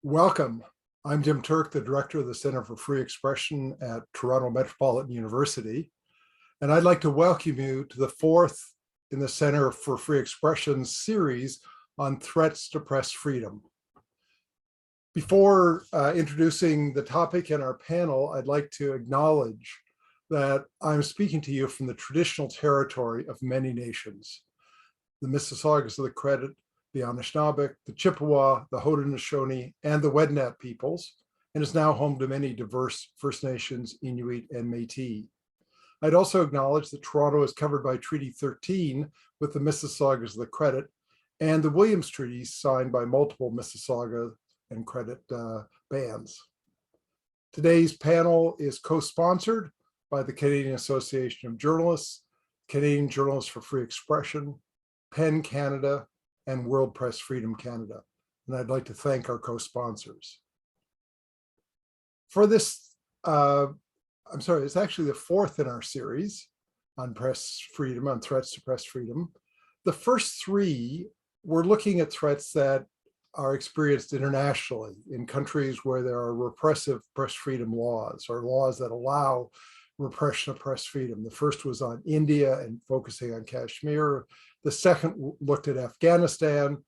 Welcome. I'm Jim Turk, the director of the Center for Free Expression at Toronto Metropolitan University. And I'd like to welcome you to the fourth in the Center for Free Expression series on threats to press freedom. Before introducing the topic in our panel, I'd like to acknowledge that I'm speaking to you from the traditional territory of many nations, the Mississaugas of the Credit, the Anishinaabe, the Chippewa, the Haudenosaunee, and the Wendat peoples, and is now home to many diverse First Nations, Inuit, and Métis. I'd also acknowledge that Toronto is covered by Treaty 13 with the Mississaugas of the Credit and the Williams Treaties signed by multiple Mississauga and Credit bands. Today's panel is co-sponsored by the Canadian Association of Journalists, Canadian Journalists for Free Expression, PEN Canada, and World Press Freedom Canada. And I'd like to thank our co-sponsors. For this, it's actually the fourth in our series on press freedom, on threats to press freedom. The first three, we're looking at threats that are experienced internationally in countries where there are repressive press freedom laws or laws that allow repression of press freedom. The first was on India and focusing on Kashmir. The second looked at Afghanistan,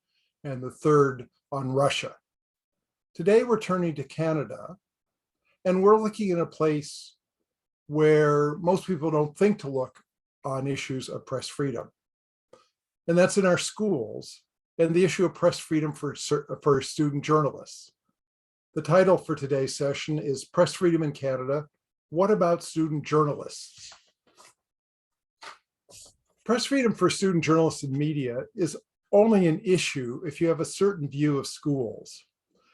and the third on Russia. Today, we're turning to Canada, and we're looking at a place where most people don't think to look on issues of press freedom. And that's in our schools, and the issue of press freedom for student journalists. The title for today's session is Press Freedom in Canada, What About Student Journalists? Press freedom for student journalists and media is only an issue if you have a certain view of schools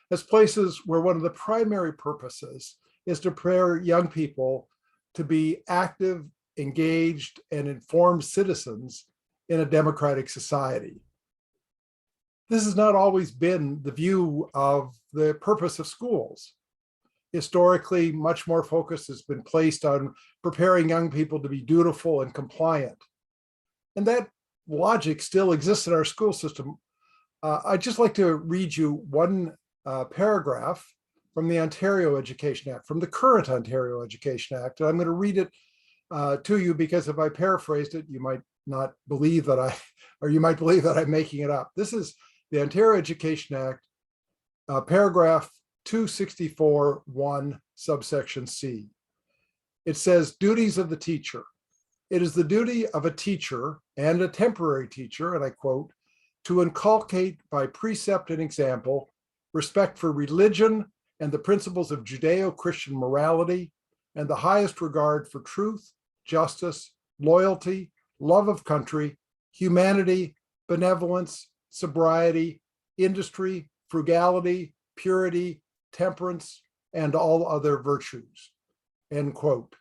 as places where one of the primary purposes is to prepare young people to be active, engaged, and informed citizens in a democratic society. This has not always been the view of the purpose of schools. Historically, much more focus has been placed on preparing young people to be dutiful and compliant. And that logic still exists in our school system. I'd just like to read you one paragraph from the Ontario Education Act, from the current Ontario Education Act. And I'm going to read it to you because if I paraphrased it, you might not believe that you might believe that I'm making it up. This is the Ontario Education Act, paragraph 264(1), subsection C. It says, duties of the teacher. It is the duty of a teacher and a temporary teacher, and I quote, to inculcate by precept and example, respect for religion and the principles of Judeo-Christian morality, and the highest regard for truth, justice, loyalty, love of country, humanity, benevolence, sobriety, industry, frugality, purity, temperance, and all other virtues, end quote.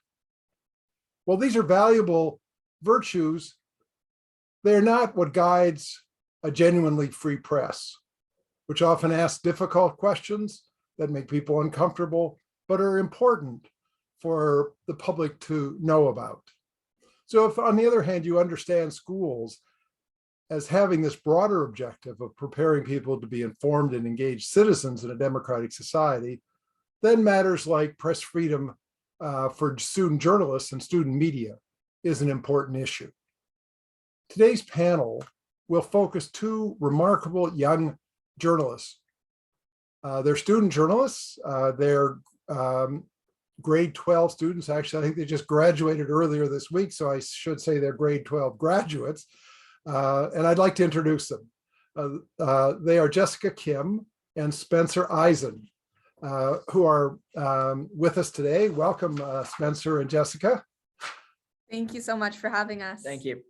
Well, these are valuable virtues. They're not what guides a genuinely free press, which often asks difficult questions that make people uncomfortable, but are important for the public to know about. So if, on the other hand, you understand schools as having this broader objective of preparing people to be informed and engaged citizens in a democratic society, then matters like press freedom for student journalists and student media is an important issue. Today's panel will focus two remarkable young journalists. They're student journalists. They're grade 12 students. Actually, I think they just graduated earlier this week, so I should say they're grade 12 graduates. And I'd like to introduce them. They are Jessica Kim and Spencer Izen, who are with us today. Welcome, Spencer and Jessica. Thank you so much for having us. Thank you.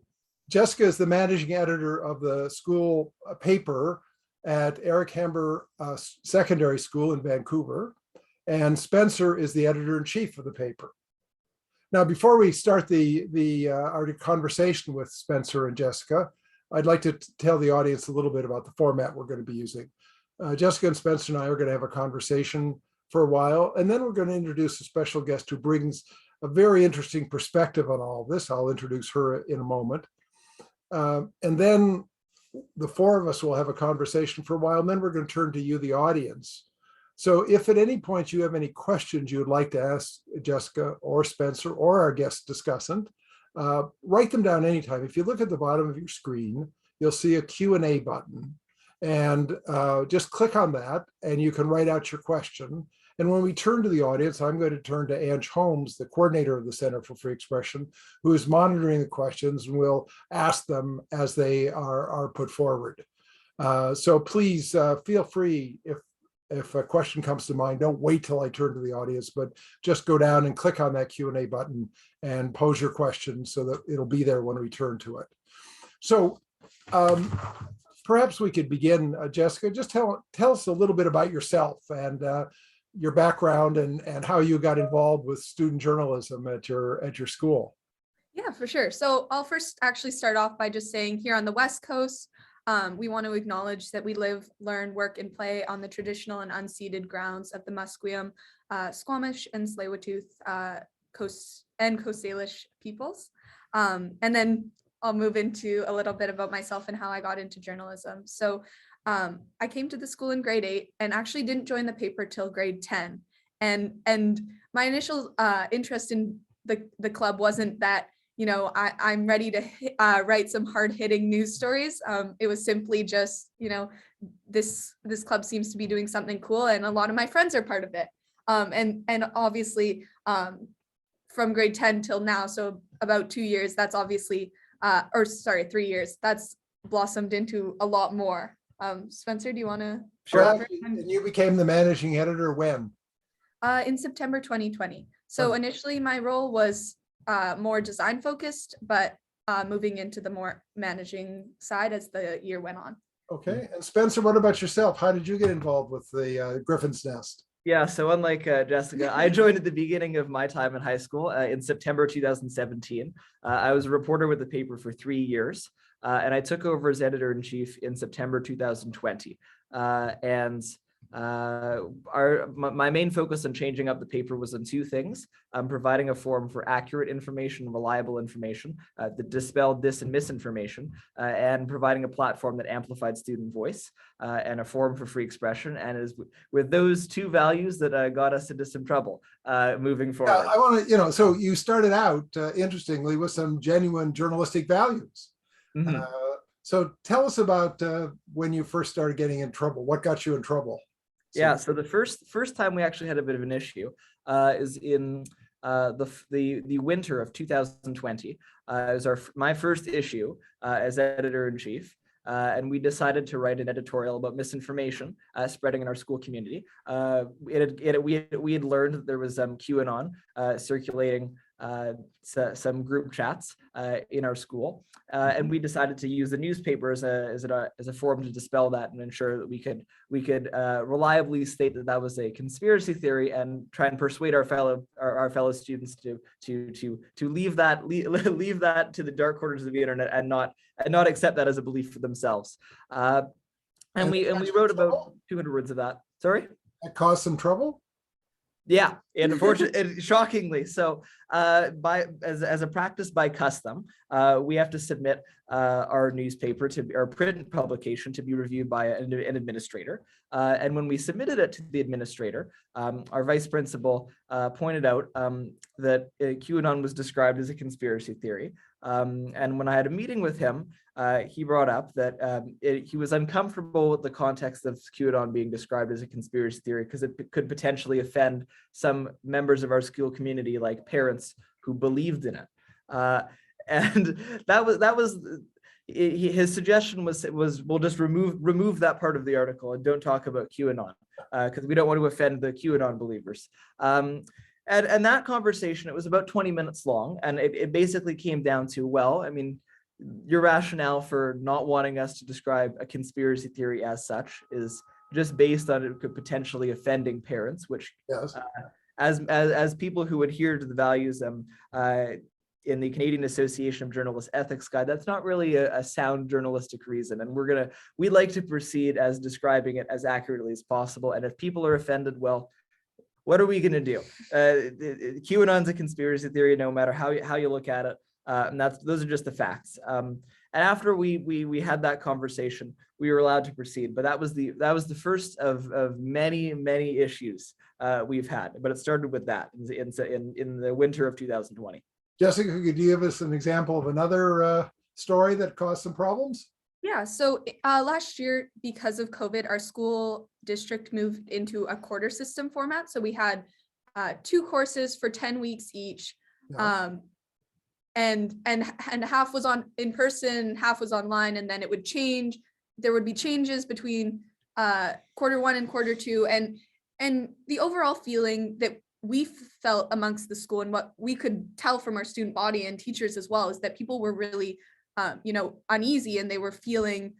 Jessica is the managing editor of the school paper at Eric Hamber Secondary School in Vancouver, and Spencer is the editor-in-chief of the paper. Now, before we start our conversation with Spencer and Jessica, I'd like to tell the audience a little bit about the format we're going to be using. Jessica and Spencer and I are going to have a conversation for a while, and then we're going to introduce a special guest who brings a very interesting perspective on all of this. I'll introduce her in a moment. And then the four of us will have a conversation for a while, and then we're going to turn to you, the audience, So if at any point you have any questions you would like to ask Jessica or Spencer or our guest discussant, write them down anytime. If you look at the bottom of your screen, you'll see a Q&A button, and just click on that and you can write out your question. And when we turn to the audience, I'm going to turn to Ange Holmes, the coordinator of the Center for Free Expression, who is monitoring the questions, and will ask them as they are put forward. So please feel free, if a question comes to mind, don't wait till I turn to the audience, but just go down and click on that Q&A button and pose your question so that it'll be there when we turn to it. So perhaps we could begin, Jessica, just tell us a little bit about yourself and your background and how you got involved with student journalism at your school. Yeah, for sure. So I'll first actually start off by just saying, here on the West Coast, we want to acknowledge that we live, learn, work, and play on the traditional and unceded grounds of the Musqueam, Squamish, and Tsleil-Waututh Coast Salish peoples. And then I'll move into a little bit about myself and how I got into journalism. So I came to the school in grade 8 and actually didn't join the paper till grade 10. And my initial interest in the club wasn't that, I'm ready to write some hard-hitting news stories. It was simply just, this club seems to be doing something cool, and a lot of my friends are part of it. And obviously, from grade 10 till now, so about 2 years, that's obviously, 3 years, that's blossomed into a lot more. Spencer, do you want to? Sure. And you became the managing editor when? In September 2020. So initially my role was more design focused, but moving into the more managing side as the year went on. Okay. And Spencer, what about yourself? How did you get involved with the Griffin's Nest? Yeah, so unlike Jessica, I joined at the beginning of my time in high school in September 2017. I was a reporter with the paper for 3 years, and I took over as editor-in-chief in September 2020. My main focus on changing up the paper was on two things: providing a forum for accurate information, reliable information that dispelled dis and misinformation, and providing a platform that amplified student voice, and a forum for free expression. And it is with those two values that got us into some trouble moving forward. Yeah, I want to, so you started out interestingly with some genuine journalistic values. Mm-hmm. So tell us about when you first started getting in trouble. What got you in trouble? Yeah, so the first time we actually had a bit of an issue is in the winter of 2020. It was my first issue as editor-in-chief, and we decided to write an editorial about misinformation spreading in our school community. We had learned that there was QAnon circulating some group chats in our school, and we decided to use the newspaper as a forum to dispel that and ensure that we could reliably state that that was a conspiracy theory and try and persuade our fellow students to leave that to the dark corners of the internet and not accept that as a belief for themselves. And we wrote about 200 words of that. Sorry? That caused some trouble? Yeah, and unfortunately, shockingly, so as a practice by custom, we have to submit our newspaper to our print publication to be reviewed by an administrator. And when we submitted it to the administrator, our vice principal pointed out that QAnon was described as a conspiracy theory. And when I had a meeting with him, he brought up that he was uncomfortable with the context of QAnon being described as a conspiracy theory because it could potentially offend some members of our school community, like parents who believed in it. And his suggestion was we'll just remove that part of the article and don't talk about QAnon because we don't want to offend the QAnon believers. And that conversation, it was about 20 minutes long, and it basically came down to, well, I mean, your rationale for not wanting us to describe a conspiracy theory as such is just based on it could potentially offending parents, which, yes, as people who adhere to the values in the Canadian Association of Journalists Ethics Guide, that's not really a sound journalistic reason. And we like to proceed as describing it as accurately as possible. And if people are offended, well, what are we going to do? QAnon's a conspiracy theory, no matter how you look at it. And those are just the facts. And after we had that conversation, we were allowed to proceed. But that was the first of many issues we've had. But it started with that in the winter of 2020. Jessica, could you give us an example of another story that caused some problems? Yeah, so last year, because of COVID, our school district moved into a quarter system format. So we had 2 courses for 10 weeks each. Yeah. And half was in person, half was online, and then it would change. There would be changes between quarter 1 and quarter 2, and the overall feeling that we felt amongst the school and what we could tell from our student body and teachers as well is that people were really uneasy, and they were feeling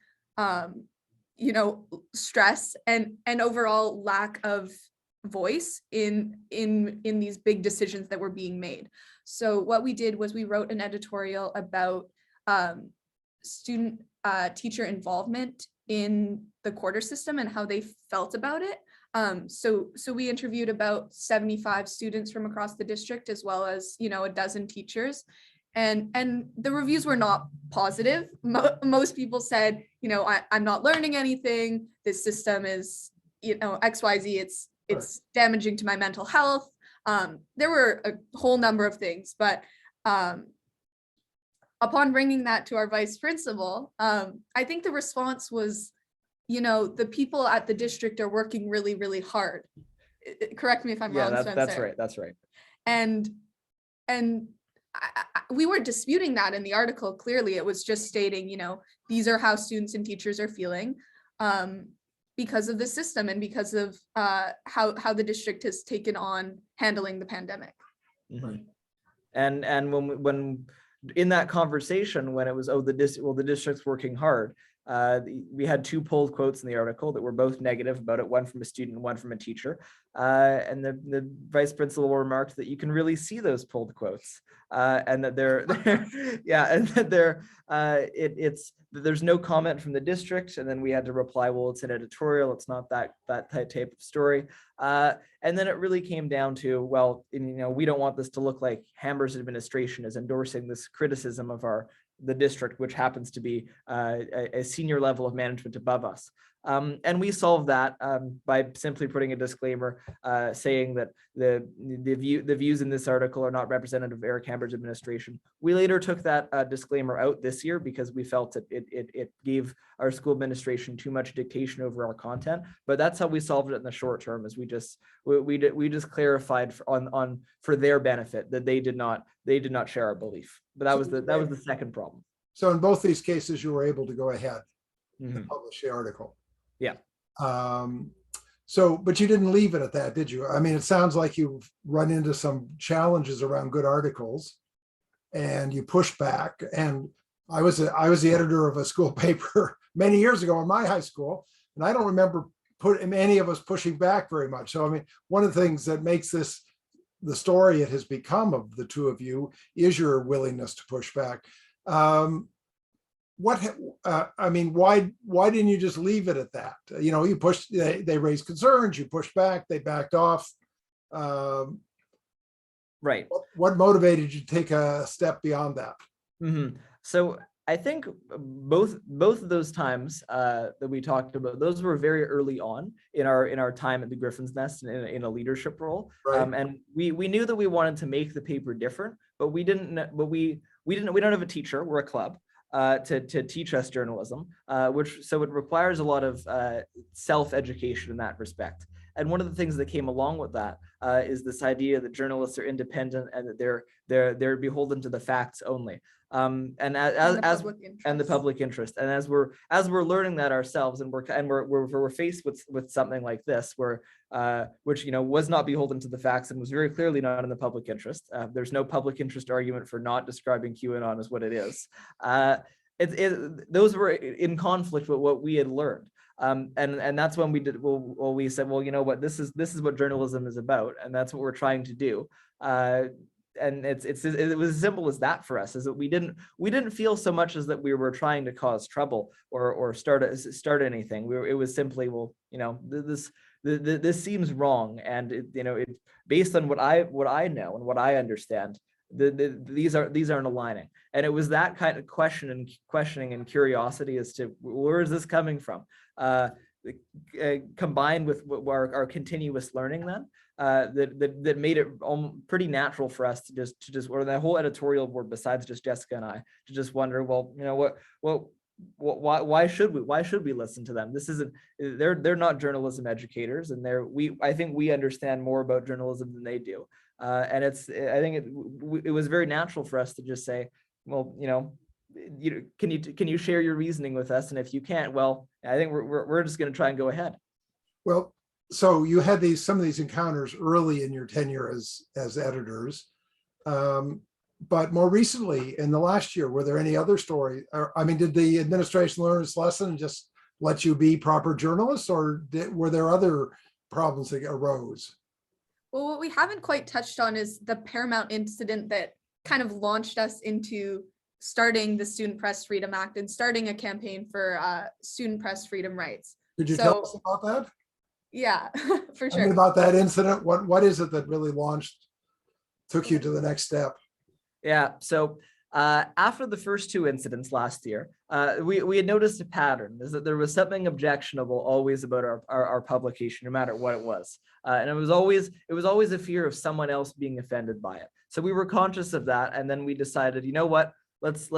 stress and overall lack of voice in these big decisions that were being made. So what we did was we wrote an editorial about student teacher involvement in the quarter system and how they felt about it. So we interviewed about 75 students from across the district, as well as a dozen teachers, and the reviews were not positive. Most people said, I'm not learning anything. This system is XYZ. It's damaging to my mental health. There were a whole number of things, but upon bringing that to our vice principal, I think the response was, the people at the district are working really, really hard. Correct me if I'm wrong. That's right. That's right. And we weren't disputing that in the article. Clearly, it was just stating, these are how students and teachers are feeling because of the system and because of how the district has taken on handling the pandemic. Mm-hmm. And when in that conversation, when it was, the district's working hard, we had 2 pulled quotes in the article that were both negative about it, one from a student and one from a teacher. And the vice principal remarked that you can really see those pulled quotes, and that there's no comment from the district. And then we had to reply, well, it's an editorial, it's not that type of story. And then it really came down to, well, we don't want this to look like Hamber's administration is endorsing this criticism of the district, which happens to be a senior level of management above us. And we solved that by simply putting a disclaimer saying that the views in this article are not representative of Eric Hamber's administration. We later took that disclaimer out this year because we felt that it gave our school administration too much dictation over our content. But that's how we solved it in the short term. Is we just clarified for their benefit that they did not share our belief. But that was the second problem. So in both these cases, you were able to go ahead and publish the article. Yeah. But you didn't leave it at that, did you? I mean, it sounds like you've run into some challenges around good articles and you pushed back. And I was the editor of a school paper many years ago in my high school, and I don't remember any of us pushing back very much. So, I mean, one of the things that makes this the story it has become of the 2 of you is your willingness to push back. Why didn't you just leave it at that? You pushed, they raised concerns, you pushed back, they backed off. Right. What motivated you to take a step beyond that? Mm-hmm. So I think both of those times that we talked about, those were very early on in our time at the Griffin's Nest in a leadership role. Right. And we knew that we wanted to make the paper different, but we don't have a teacher, we're a club. To teach us journalism, so it requires a lot of self-education in that respect. And one of the things that came along with that is this idea that journalists are independent and that they're beholden to the facts only. And the public interest. And as we're learning that ourselves, and we're faced with something like this, which was not beholden to the facts and was very clearly not in the public interest. There's no public interest argument for not describing QAnon as what it is. Those were in conflict with what we had learned. And that's when we said, well, you know what, this is what journalism is about, and that's what we're trying to do. And it was as simple as that for us, is that we didn't feel so much as that we were trying to cause trouble or start anything. It was simply, well, this seems wrong, and it based on what I know and what I understand, these aren't aligning. And it was that kind of questioning and curiosity as to where is this coming from, combined with our continuous learning then, that made it pretty natural for us to just or the whole editorial board, besides just Jessica and I, to just wonder, well, you know, why should we listen to them? This isn't, they're not journalism educators, and I think we understand more about journalism than they do. And I think it was very natural for us to just say, well, you know, can you share your reasoning with us? And if you can't, well, I think we're just going to try and go ahead. Well, so you had some of these encounters early in your tenure as editors, but more recently in the last year, were there any other stories? I mean, did the administration learn its lesson and just let you be proper journalists, or were there other problems that arose? Well, what we haven't quite touched on is the paramount incident that kind of launched us into starting the Student Press Freedom Act and starting a campaign for student press freedom rights. Could you tell us about that? Yeah, for sure. I mean, about that incident, what is it that really took you to the next step? Yeah, so after the first two incidents last year, we had noticed a pattern, is that there was something objectionable always about our publication, no matter what it was. And it was always a fear of someone else being offended by it. So we were conscious of that, and then we decided, you know what, let's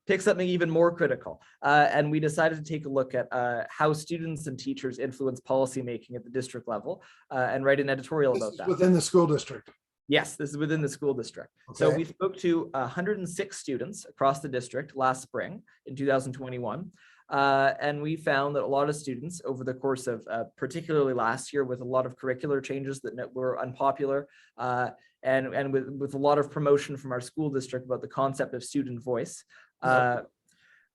pick something even more critical. And we decided to take a look at how students and teachers influence policymaking at the district level, and write an editorial about that. Within the school district? Yes, this is within the school district. Okay. So we spoke to 106 students across the district last spring in 2021. And we found that a lot of students over the course of particularly last year, with a lot of curricular changes that were unpopular, and with a lot of promotion from our school district about the concept of student voice, that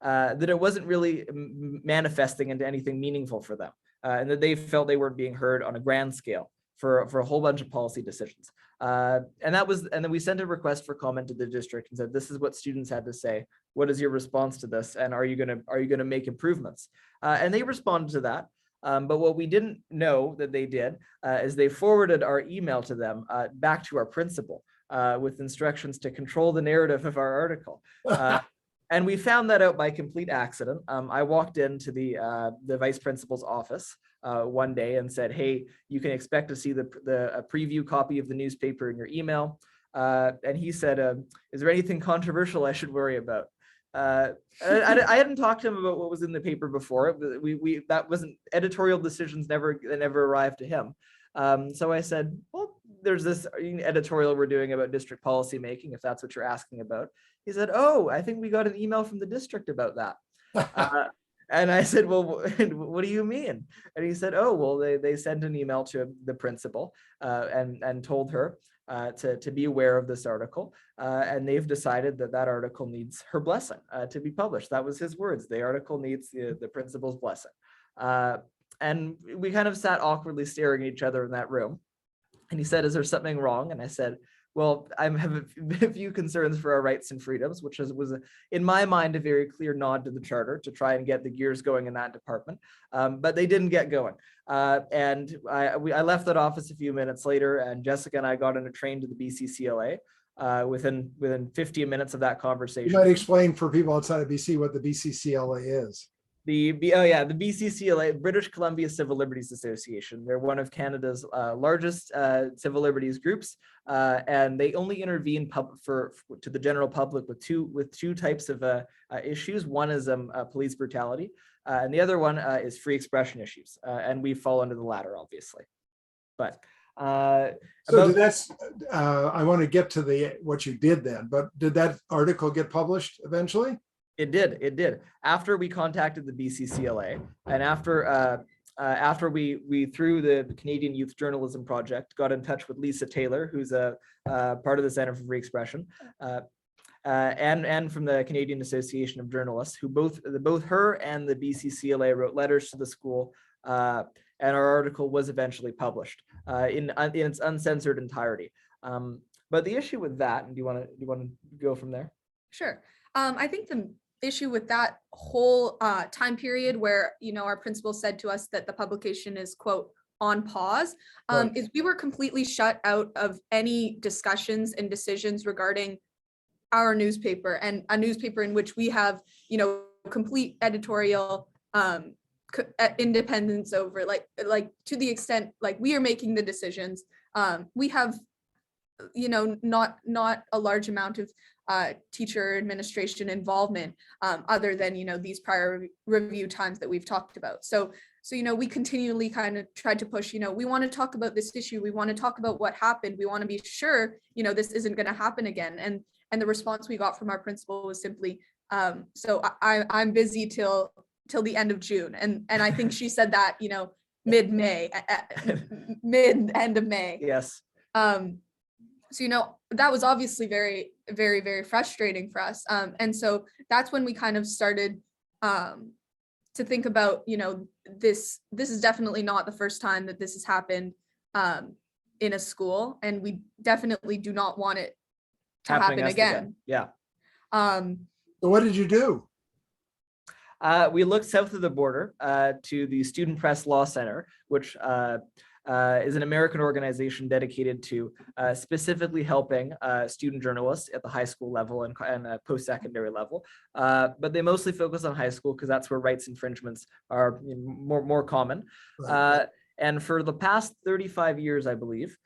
it wasn't really manifesting into anything meaningful for them, and that they felt they weren't being heard on a grand scale for a whole bunch of policy decisions. And then we sent a request for comment to the district and said, this is what students had to say. What is your response to this? And are you gonna make improvements? And they responded to that. But what we didn't know that they did is they forwarded our email to them back to our principal with instructions to control the narrative of our article. And we found that out by complete accident. I walked into the vice principal's office one day and said, hey, you can expect to see a preview copy of the newspaper in your email. And he said, is there anything controversial I should worry about? I hadn't talked to him about what was in the paper before. That wasn't, editorial decisions never arrived to him. So I said, well, there's this editorial we're doing about district policy making, if that's what you're asking about. He said, oh, I think we got an email from the district about that. And I said, well, what do you mean? And he said, oh, well, they sent an email to the principal and told her to be aware of this article. And they've decided that article needs her blessing to be published. That was his words. The article needs the principal's blessing. And we kind of sat awkwardly staring at each other in that room. And he said, is there something wrong? And I said, well, I have a few concerns for our rights and freedoms, which was in my mind, a very clear nod to the charter to try and get the gears going in that department. But they didn't get going. And I left that office a few minutes later, and Jessica and I got on a train to the BCCLA within 15 minutes of that conversation. You might explain for people outside of BC what the BCCLA is. The BCCLA, British Columbia Civil Liberties Association. They're one of Canada's largest civil liberties groups, and they only intervene to the general public with two types of issues. One is police brutality, and the other one is free expression issues, and we fall under the latter, obviously. But so that's I want to get to what you did then, but did that article get published eventually? It did. After we contacted the BCCLA, and after we through the Canadian Youth Journalism Project got in touch with Lisa Taylor, who's a part of the Center for Free Expression, and from the Canadian Association of Journalists, who both her and the BCCLA wrote letters to the school, and our article was eventually published in its uncensored entirety. But the issue with that, and do you want to go from there? Sure. I think the issue with that whole time period where, our principal said to us that the publication is, quote, on pause, Right. is we were completely shut out of any discussions and decisions regarding our newspaper, and a newspaper in which we have, you know, complete editorial independence over, like to the extent like we are making the decisions. We have, you know, not a large amount of teacher administration involvement, other than, you know, these prior review times that we've talked about. So, you know, we continually kind of tried to push, you know, we want to talk about this issue. We want to talk about what happened. We want to be sure, you know, this isn't going to happen again. And the response we got from our principal was simply, so I'm busy till the end of June. And I think she said that, you know, mid-May, end of May. Yes. So, you know, that was obviously very, very, very frustrating for us. And so that's when we kind of started to think about, you know, this is definitely not the first time that this has happened in a school, and we definitely do not want it to happen again. Yeah. So what did you do? We looked south of the border to the Student Press Law Center, which is an American organization dedicated to specifically helping student journalists at the high school level and post-secondary level. But they mostly focus on high school because that's where rights infringements are more common. Right. And for the past 35 years, I believe,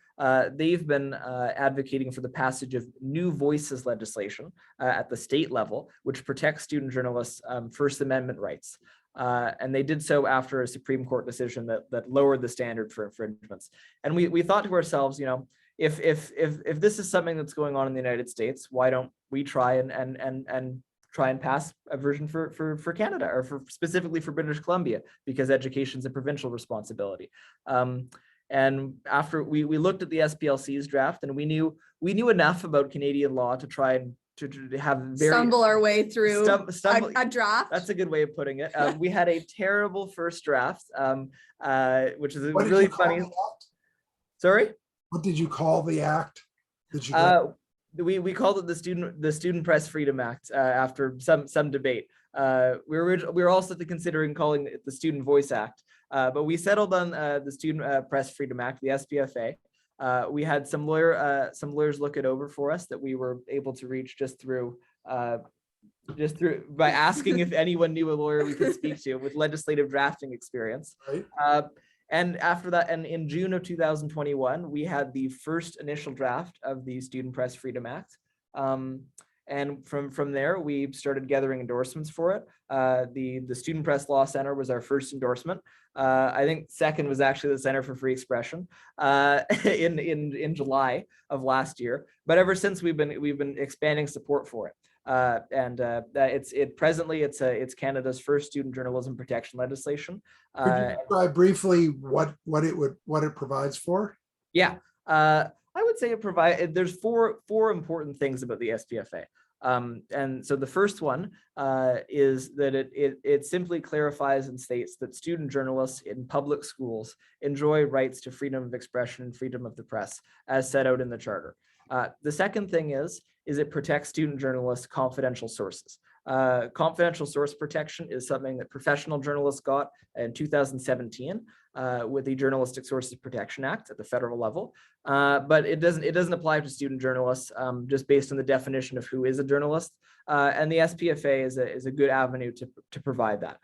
they've been advocating for the passage of new voices legislation at the state level, which protects student journalists' First Amendment rights. And they did so after a Supreme Court decision that lowered the standard for infringements. And we thought to ourselves, you know, if this is something that's going on in the United States, why don't we try and try and pass a version for Canada, or specifically for British Columbia, because education is a provincial responsibility. And after we looked at the SPLC's draft, and we knew enough about Canadian law to try and to have very stumble our way through a draft. That's a good way of putting it. We had a terrible first draft, which is What did really you call funny. the act? Sorry? What did you call the act? Did you we called it the Student Press Freedom Act after some debate. We were also considering calling it the Student Voice Act, but we settled on the Student Press Freedom Act, the SPFA. We had some lawyers look it over for us that we were able to reach just through by asking if anyone knew a lawyer we could speak to with legislative drafting experience. Right. And after that, and in June of 2021, we had the first initial draft of the Student Press Freedom Act. And from there, we started gathering endorsements for it. The Student Press Law Center was our first endorsement. I think second was actually the Center for Free Expression in July of last year. But ever since, we've been expanding support for it. Presently it's Canada's first student journalism protection legislation. Could you describe briefly what it provides for? Yeah, I would say it provides. There's four important things about the SPFA. And so the first one is that it simply clarifies and states that student journalists in public schools enjoy rights to freedom of expression and freedom of the press as set out in the charter. The second thing is it protects student journalists' confidential sources. Confidential source protection is something that professional journalists got in 2017 with the Journalistic Sources Protection Act at the federal level, but it doesn't apply to student journalists just based on the definition of who is a journalist. And the SPFA is a good avenue to provide that.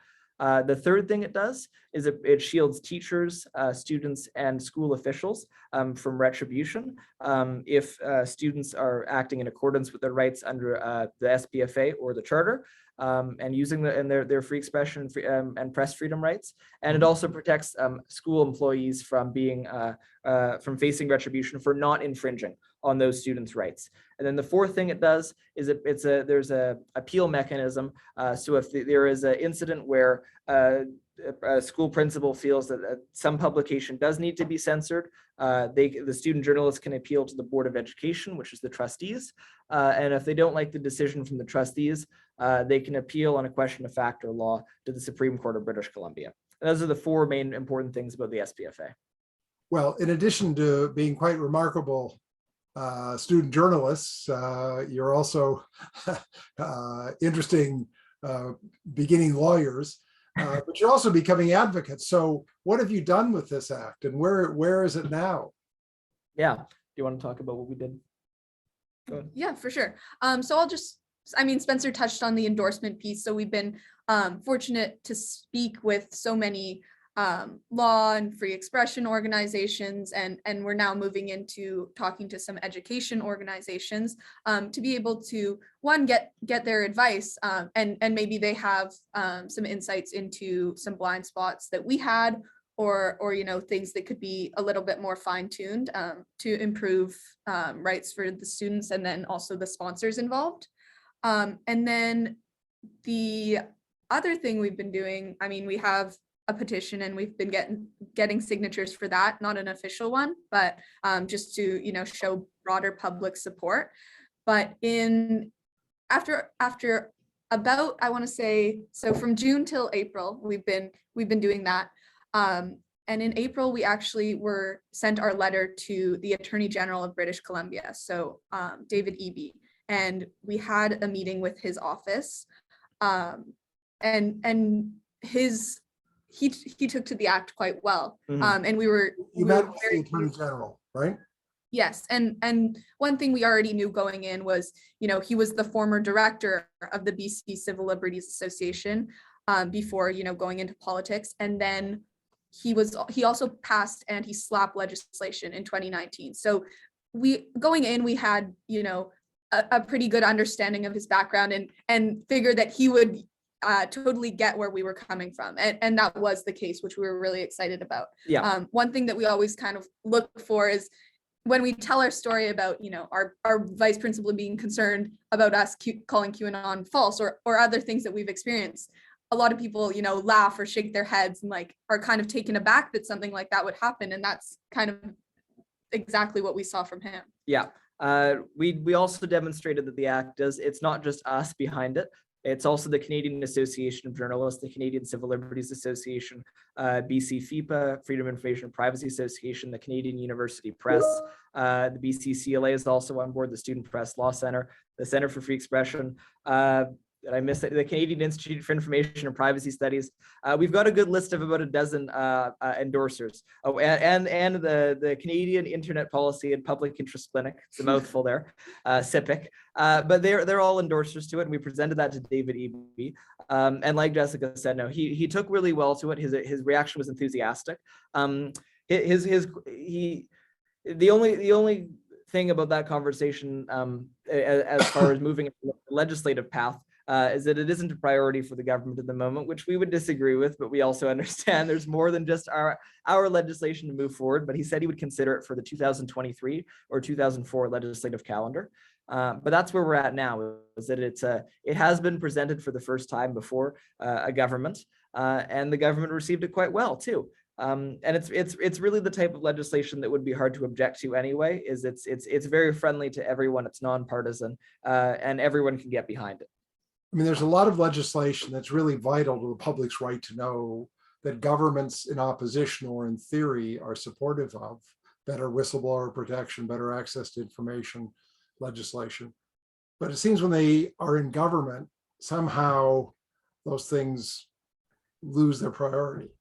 The third thing it does is it shields teachers, students, and school officials from retribution if students are acting in accordance with their rights under the SPFA or the Charter, and using their free expression and press freedom rights. And it also protects school employees from from facing retribution for not infringing on those students' rights. And then the fourth thing it does is there's a appeal mechanism. So if there is an incident where a school principal feels that some publication does need to be censored, the student journalists can appeal to the Board of Education, which is the trustees. And if they don't like the decision from the trustees, they can appeal on a question of fact or law to the Supreme Court of British Columbia. And those are the four main important things about the SPFA. Well, in addition to being quite remarkable student journalists, you're also interesting beginning lawyers. but you're also becoming advocates. So what have you done with this act, and where is it now? Yeah. Do you want to talk about what we did? Go ahead. Yeah, for sure. So I mean, Spencer touched on the endorsement piece. So we've been fortunate to speak with so many law and free expression organizations, and we're now moving into talking to some education organizations to be able to, one, get their advice, and maybe they have some insights into some blind spots that we had, or things that could be a little bit more fine-tuned to improve rights for the students and then also the sponsors involved. And then the other thing we've been doing, I mean, we have a petition and we've been getting signatures for that, not an official one, but just to show broader public support. But after about, I want to say, so from June till April, we've been doing that. And in April, we actually sent our letter to the Attorney General of British Columbia, so David Eby, and we had a meeting with his office, and he took to the act quite well. Mhm. And you met with the Attorney General, right? Yes, and one thing we already knew going in was, he was the former director of the BC Civil Liberties Association before, going into politics, and then he also passed anti-SLAPP legislation in 2019. So we had, a pretty good understanding of his background and figured that he would totally get where we were coming from. And that was the case, which we were really excited about. Yeah. One thing that we always kind of look for is when we tell our story about, our vice principal being concerned about us calling QAnon false or other things that we've experienced, a lot of people, laugh or shake their heads and are kind of taken aback that something like that would happen. And that's kind of exactly what we saw from him. Yeah. We also demonstrated that the act it's not just us behind it. It's also the Canadian Association of Journalists, the Canadian Civil Liberties Association, BC FIPA, Freedom of Information and Privacy Association, the Canadian University Press, the BC CLA is also on board, the Student Press Law Center, the Center for Free Expression, I missed it, the Canadian Institute for Information and Privacy Studies. We've got a good list of about a dozen endorsers. Oh, and the Canadian Internet Policy and Public Interest Clinic, it's a mouthful there, CIPIC. But they're all endorsers to it, and we presented that to David Eby. And like Jessica said, no, he took really well to it. His reaction was enthusiastic. The only thing about that conversation, as far as moving into the legislative path, is that it isn't a priority for the government at the moment, which we would disagree with, but we also understand there's more than just our legislation to move forward. But he said he would consider it for the 2023 or 2004 legislative calendar. But that's where we're at now, is that it has been presented for the first time before a government, and the government received it quite well too. And it's really the type of legislation that would be hard to object to anyway. It's very friendly to everyone. It's nonpartisan, and everyone can get behind it. I mean, there's a lot of legislation that's really vital to the public's right to know, that governments in opposition or in theory are supportive of: better whistleblower protection, better access to information legislation. But it seems when they are in government, somehow those things lose their priority.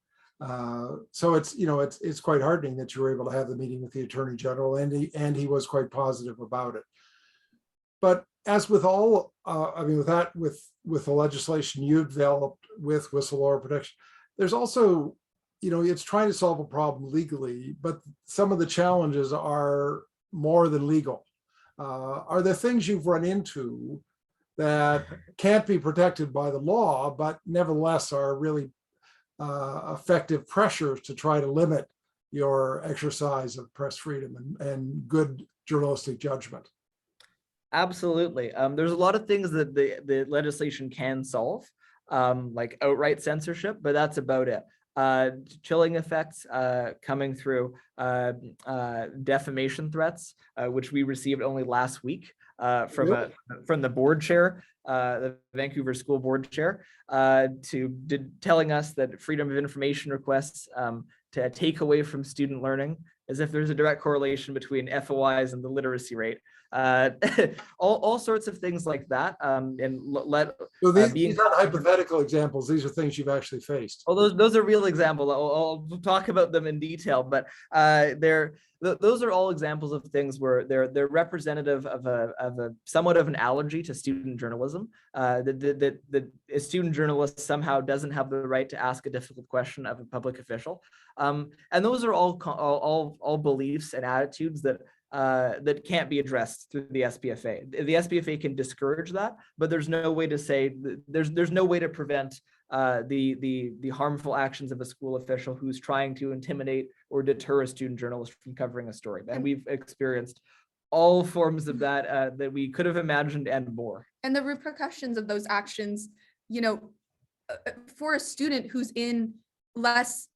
So it's quite heartening that you were able to have the meeting with the Attorney General, and he was quite positive about it. But as with all, with the legislation you've developed with whistleblower protection, there's also, it's trying to solve a problem legally, but some of the challenges are more than legal. Are there things you've run into that can't be protected by the law, but nevertheless are really effective pressures to try to limit your exercise of press freedom and good journalistic judgment? Absolutely. There's a lot of things that the legislation can solve, like outright censorship, but that's about it. Chilling effects coming through defamation threats, which we received only last week from the board chair, the Vancouver School Board chair, telling us that freedom of information requests to take away from student learning as if there's a direct correlation between FOIs and the literacy rate. All sorts of things like that. So these aren't hypothetical examples. These are things you've actually faced. Oh, those are real examples. I'll talk about them in detail, but those are all examples of things where they're representative of a somewhat of an allergy to student journalism. That a student journalist somehow doesn't have the right to ask a difficult question of a public official, and those are all beliefs and attitudes that can't be addressed through the SPFA. The SPFA can discourage that, but there's no way to say there's no way to prevent the harmful actions of a school official who's trying to intimidate or deter a student journalist from covering a story. And we've experienced all forms of that that we could have imagined and more. And the repercussions of those actions, you know, for a student who's in less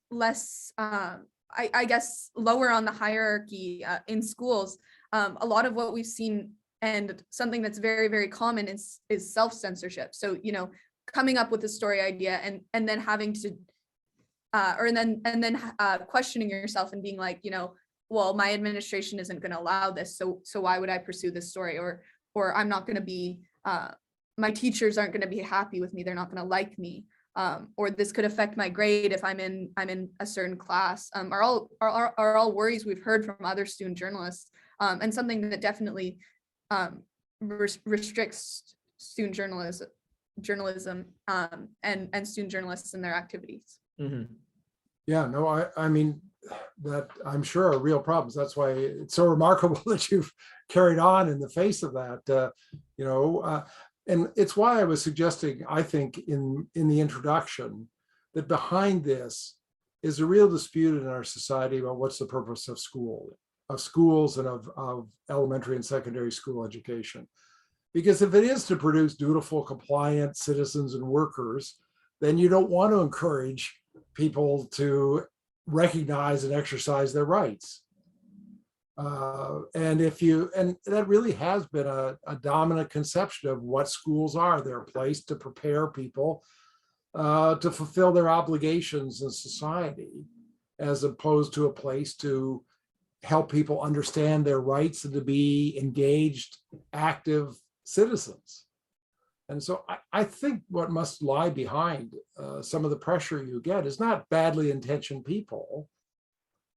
I guess lower on the hierarchy in schools, a lot of what we've seen and something that's very, very common is self-censorship. So, you know, coming up with a story idea and then having to questioning yourself and being like, you know, well, my administration isn't going to allow this, so why would I pursue this story? Or I'm not going to be my teachers aren't going to be happy with me, they're not going to like me, or this could affect my grade if I'm in a certain class, are all worries we've heard from other student journalists, and something that definitely restricts student journalism and student journalists in their activities. Mm-hmm. Yeah, no, I mean, that I'm sure are real problems. That's why it's so remarkable that you've carried on in the face of that, you know, and it's why I was suggesting, I think in the introduction, that behind this is a real dispute in our society about what's the purpose of schools and of elementary and secondary school education. Because if it is to produce dutiful, compliant citizens and workers, then you don't want to encourage people to recognize and exercise their rights. And that really has been a dominant conception of what schools are. They're a place to prepare people to fulfill their obligations in society, as opposed to a place to help people understand their rights and to be engaged, active citizens. And so I think what must lie behind some of the pressure you get is not badly intentioned people,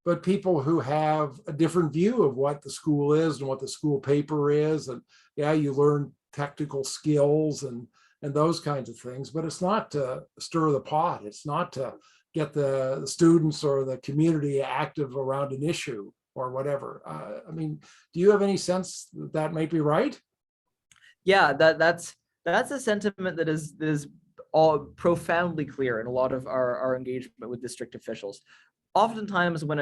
but people who have a different view of what the school is and what the school paper is. And yeah, you learn technical skills and those kinds of things, but it's not to stir the pot. It's not to get the students or the community active around an issue or whatever. I mean, do you have any sense that might be right? Yeah, that's a sentiment that is all profoundly clear in a lot of our engagement with district officials. Oftentimes, when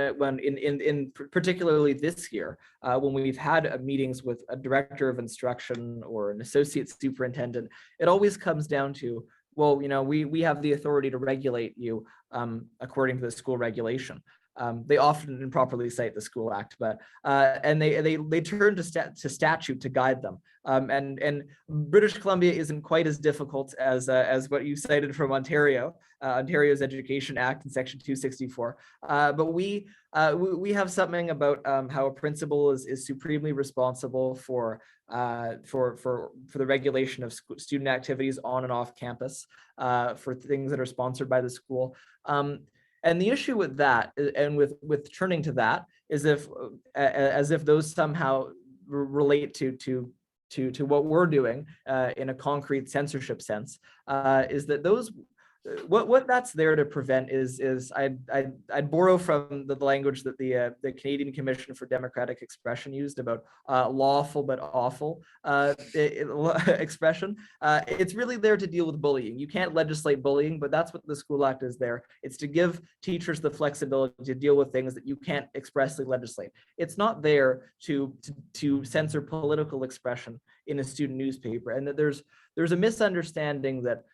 particularly this year, when we've had meetings with a director of instruction or an associate superintendent, it always comes down to, well, you know, we have the authority to regulate you according to the school regulation. They often improperly cite the School Act, but and they turn to statute to guide them. And British Columbia isn't quite as difficult as what you cited from Ontario, Ontario's Education Act in Section 264. But we have something about how a principal is supremely responsible for the regulation of student activities on and off campus, for things that are sponsored by the school. And the issue with that, and with turning to that, is as if those somehow relate to what we're doing in a concrete censorship sense, is that those what that's there to prevent is I'd borrow from the language that the Canadian Commission for Democratic Expression used about lawful but awful expression. It's really there to deal with bullying. You can't legislate bullying, but that's what the School Act is there. It's to give teachers the flexibility to deal with things that you can't expressly legislate. It's not there to censor political expression in a student newspaper. And that there's a misunderstanding that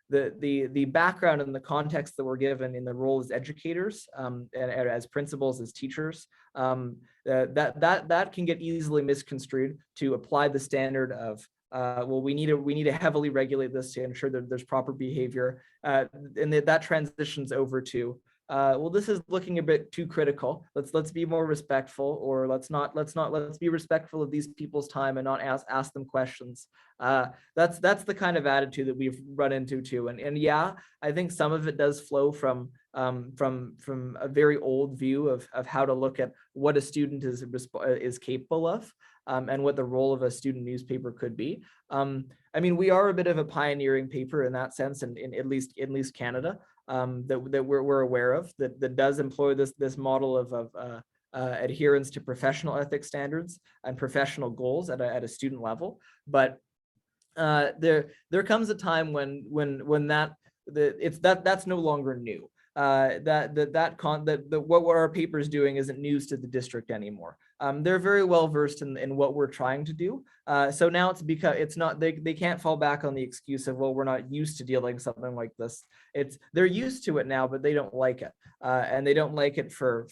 the background and the context that we're given in the role as educators, and as principals, as teachers, that can get easily misconstrued to apply the standard of well, we need to heavily regulate this to ensure that there's proper behavior, and that transitions over to well, this is looking a bit too critical. Let's be more respectful, or let's be respectful of these people's time and not ask them questions. That's the kind of attitude that we've run into too. And yeah, I think some of it does flow from a very old view of how to look at what a student is capable of, and what the role of a student newspaper could be. I mean, we are a bit of a pioneering paper in that sense, in at least Canada, that we're aware of, that does employ this model of adherence to professional ethics standards and professional goals at a student level. But there comes a time when that's no longer new. What our paper is doing isn't news to the district anymore. They're very well versed in what we're trying to do. So now it's because they can't fall back on the excuse of, well, we're not used to dealing with something like this. They're used to it now, but they don't like it, and they don't like it for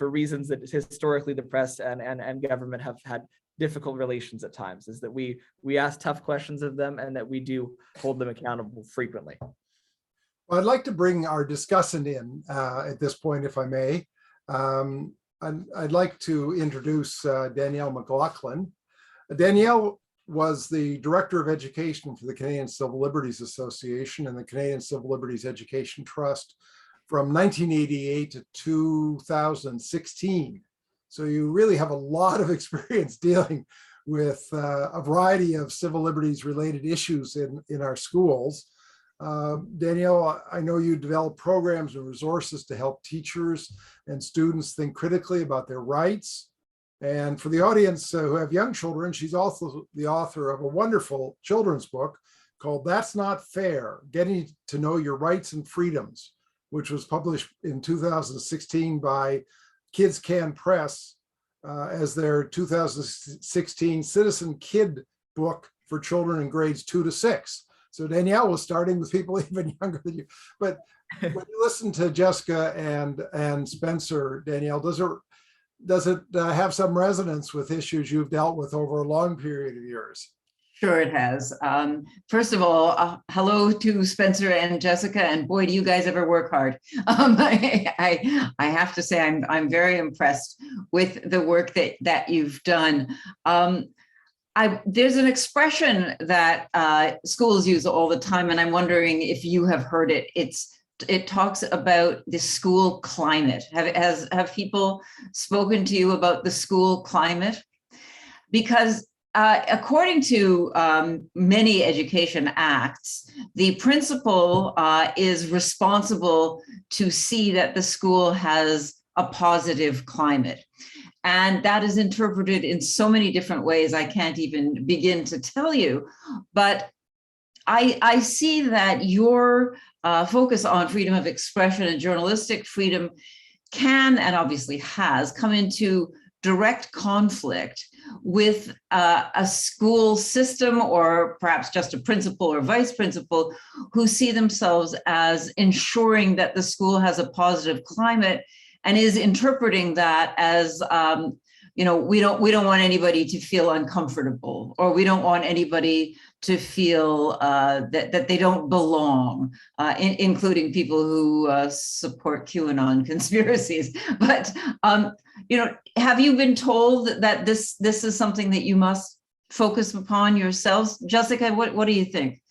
reasons that historically the press and government have had difficult relations at times. Is that we ask tough questions of them, and that we do hold them accountable frequently. Well, I'd like to bring our discussant in at this point, if I may. I'd like to introduce Danielle McLaughlin. Danielle was the Director of Education for the Canadian Civil Liberties Association and the Canadian Civil Liberties Education Trust from 1988 to 2016. So you really have a lot of experience dealing with a variety of civil liberties related issues in our schools. Danielle, I know you develop programs and resources to help teachers and students think critically about their rights. And for the audience who have young children, she's also the author of a wonderful children's book called That's Not Fair, Getting to Know Your Rights and Freedoms, which was published in 2016 by Kids Can Press as their 2016 Citizen Kid book for children in grades 2 to 6. So Danielle was starting with people even younger than you. But when you listen to Jessica and Spencer, Danielle, does it have some resonance with issues you've dealt with over a long period of years? Sure, it has. First of all, hello to Spencer and Jessica, and boy, do you guys ever work hard. I have to say I'm very impressed with the work that you've done. There's an expression that schools use all the time, and I'm wondering if you have heard it. It talks about the school climate. Have people spoken to you about the school climate? Because according to many education acts, the principal is responsible to see that the school has a positive climate. And that is interpreted in so many different ways, I can't even begin to tell you. But I see that your focus on freedom of expression and journalistic freedom can, and obviously has, come into direct conflict with a school system, or perhaps just a principal or vice principal, who see themselves as ensuring that the school has a positive climate, and is interpreting that as, we don't want anybody to feel uncomfortable, or we don't want anybody to feel that they don't belong, including people who support QAnon conspiracies. But have you been told that this is something that you must focus upon yourselves? Jessica, what do you think?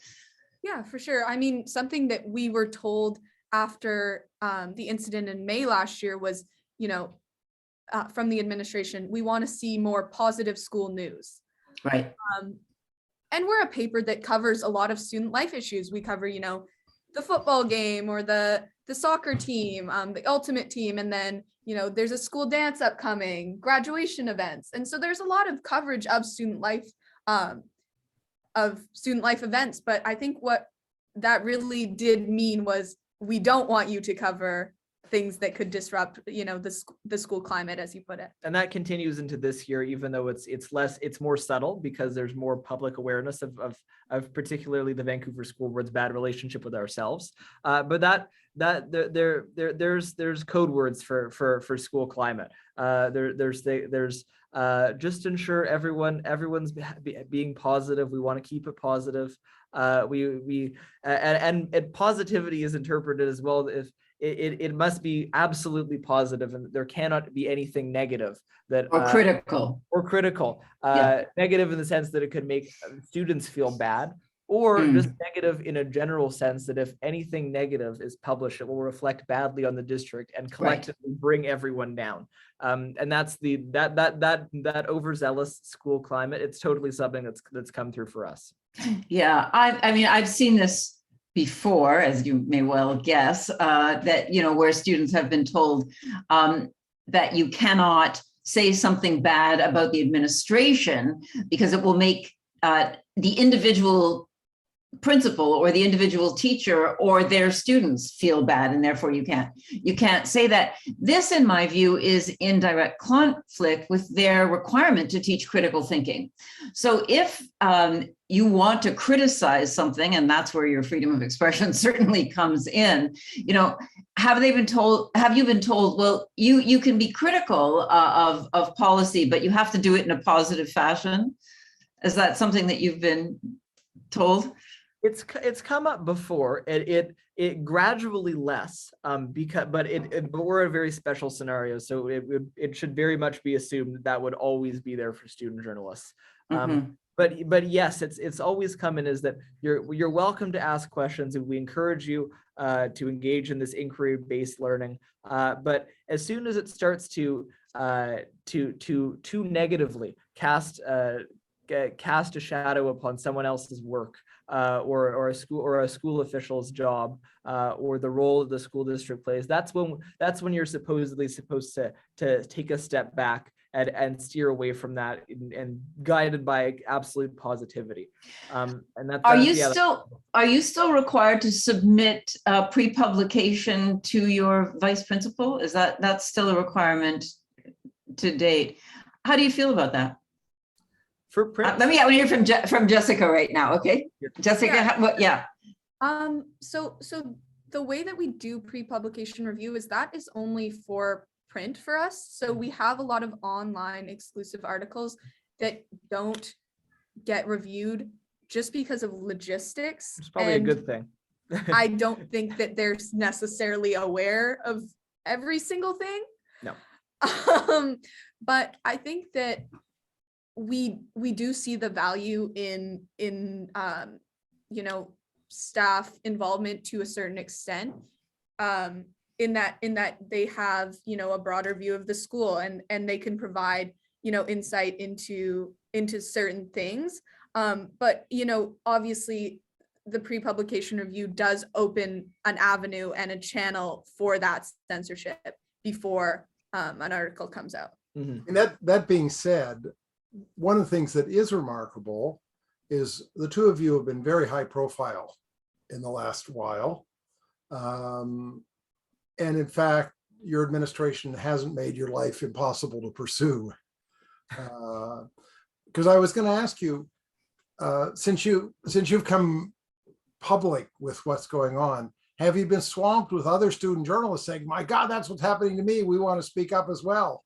Yeah, for sure. I mean, something that we were told after the incident in May last year was, from the administration, we want to see more positive school news. Right. And we're a paper that covers a lot of student life issues. We cover, the football game, or the soccer team, the ultimate team, and then, there's a school dance upcoming, graduation events. And so there's a lot of coverage of student life events. But I think what that really did mean was, we don't want you to cover things that could disrupt, the school climate, as you put it. And that continues into this year, even though it's more subtle, because there's more public awareness of particularly the Vancouver School Board's bad relationship with ourselves. But there's code words for school climate. There's just ensure everyone's being positive. We want to keep it positive. And positivity is interpreted as well. it must be absolutely positive, and there cannot be anything negative that Or critical. Negative in the sense that it could make students feel bad, or just negative in a general sense that if anything negative is published, it will reflect badly on the district and collectively bring everyone down. And that's that overzealous school climate. It's totally something that's come through for us. Yeah, I mean, I've seen this before, as you may well guess, that, where students have been told that you cannot say something bad about the administration because it will make the individual principal or the individual teacher or their students feel bad, and therefore you can't say that. This, in my view, is in direct conflict with their requirement to teach critical thinking. So if you want to criticize something, and that's where your freedom of expression certainly comes in, have you been told, well, you can be critical of policy, but you have to do it in a positive fashion? Is that something that you've been told? It's come up before. It gradually less, but we're in a very special scenario, so it should very much be assumed that would always be there for student journalists. But yes, it's always come in is that you're welcome to ask questions, and we encourage you to engage in this inquiry-based learning. But as soon as it starts to negatively cast a shadow upon someone else's work, or a school official's job, or the role that the school district plays, that's when you're supposedly supposed to take a step back and steer away from that, and guided by absolute positivity. And that's are you still required to submit pre-publication to your vice principal? Is that's still a requirement to date? How do you feel about that? For print, let me hear from Jessica right now. Okay, Jessica, yeah. So the way that we do pre-publication review is only for print for us. So we have a lot of online exclusive articles that don't get reviewed just because of logistics. It's probably a good thing. I don't think that they're necessarily aware of every single thing. No. But I think that we do see the value in staff involvement to a certain extent, in that they have a broader view of the school, and they can provide insight into certain things, but obviously the pre-publication review does open an avenue and a channel for that censorship before an article comes out. And that being said, one of the things that is remarkable is the two of you have been very high profile in the last while. And in fact, your administration hasn't made your life impossible to pursue. Because I was going to ask you, since you've come public with what's going on, have you been swamped with other student journalists saying, my God, that's what's happening to me, we want to speak up as well?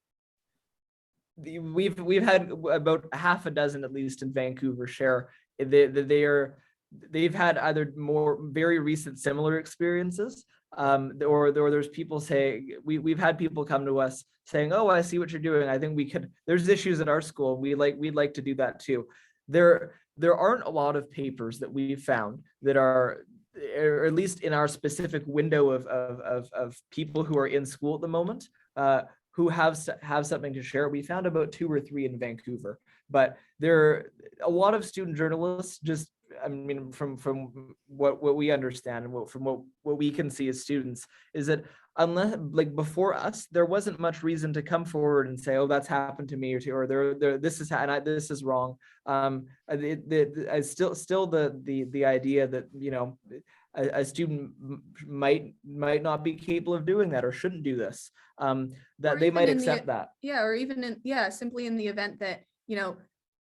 We've had about half a dozen, at least in Vancouver, share. They've had either more very recent similar experiences, or there's people saying, we've had people come to us saying, oh, I see what you're doing, I think we could, there's issues at our school, we'd like to do that too. There aren't a lot of papers that we've found that are, or at least in our specific window of people who are in school at the moment, who have something to share. We found about 2 or 3 in Vancouver, but there are a lot of student journalists, just, I mean, from what we understand and from what we can see as students, is that unless, like, before us, there wasn't much reason to come forward and say, oh, that's happened to me, or this is wrong. I still the idea that a student might not be capable of doing that or shouldn't do this, that they might accept that. Yeah, or even simply in the event that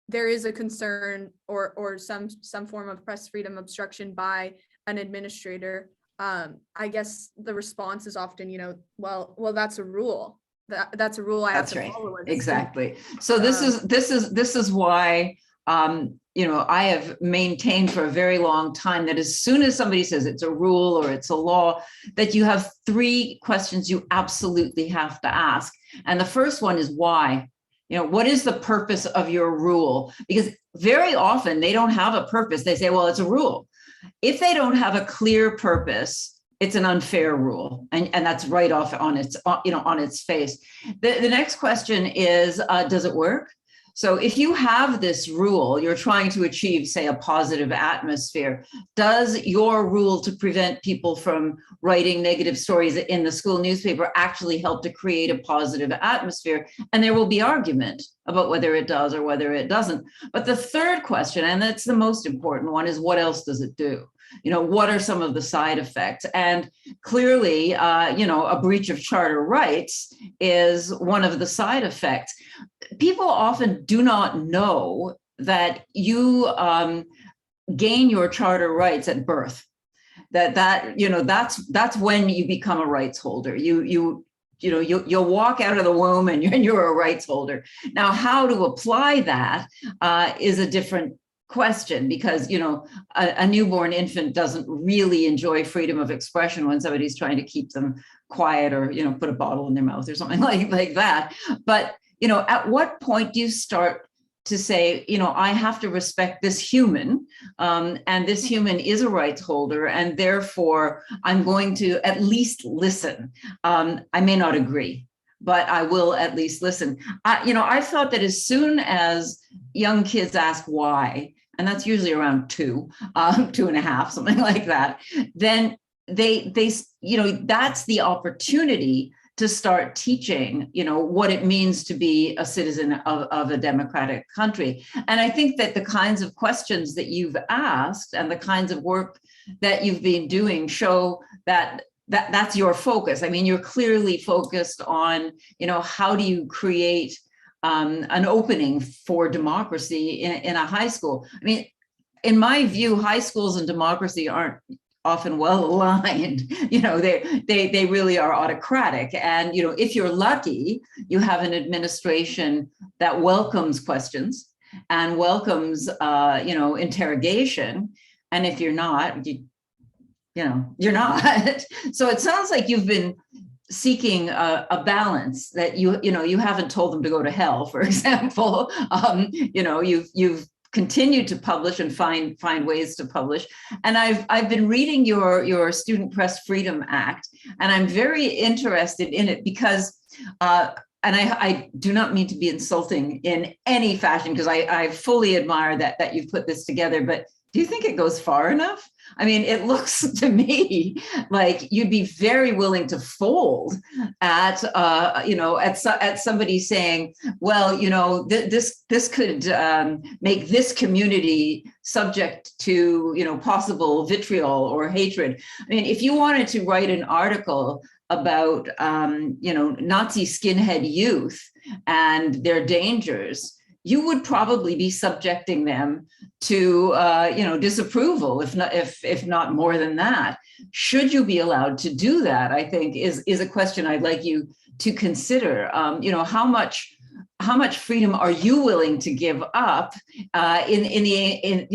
there is a concern or some form of press freedom obstruction by an administrator. I guess the response is often, well, that's a rule. That's a rule I have to follow. Exactly. So this is why I have maintained for a very long time that as soon as somebody says it's a rule or it's a law, that you have 3 questions you absolutely have to ask. And the first one is why? What is the purpose of your rule? Because very often they don't have a purpose. They say, well, it's a rule. If they don't have a clear purpose, it's an unfair rule. And that's right off on its face. The next question is, does it work? So if you have this rule, you're trying to achieve, say, a positive atmosphere. Does your rule to prevent people from writing negative stories in the school newspaper actually help to create a positive atmosphere? And there will be argument about whether it does or whether it doesn't. But the third question, and that's the most important one, is what else does it do? What are some of the side effects? And clearly, a breach of charter rights is one of the side effects. People often do not know that you gain your charter rights at birth. That's when you become a rights holder. You'll walk out of the womb and you're a rights holder. Now, how to apply that is a different question, because a newborn infant doesn't really enjoy freedom of expression when somebody's trying to keep them quiet or put a bottle in their mouth or something like that. But at what point do you start to say, I have to respect this human, and this human is a rights holder, and therefore I'm going to at least listen. I may not agree, but I will at least listen. I thought that as soon as young kids ask why, and that's usually around 2, 2.5, something like that, then they that's the opportunity to start teaching, what it means to be a citizen of a democratic country. And I think that the kinds of questions that you've asked and the kinds of work that you've been doing show that that's your focus. I mean, you're clearly focused on, how do you create an opening for democracy in a high school? I mean, in my view, high schools and democracy aren't often well aligned. They really are autocratic. And, if you're lucky, you have an administration that welcomes questions and welcomes, interrogation. And if you're not, you're not. So it sounds like you've been seeking a balance, that you haven't told them to go to hell, for example. You've continued to publish and find ways to publish. And I've been reading your Student Press Freedom Act, and I'm very interested in it because and I do not mean to be insulting in any fashion, because I fully admire that you've put this together, but do you think it goes far enough? I mean, it looks to me like you'd be very willing to fold at somebody saying, well, this could make this community subject to, possible vitriol or hatred. I mean, if you wanted to write an article about, Nazi skinhead youth and their dangers, you would probably be subjecting them to, disapproval, if not more than that. Should you be allowed to do that? I think is a question I'd like you to consider. How much freedom are you willing to give up in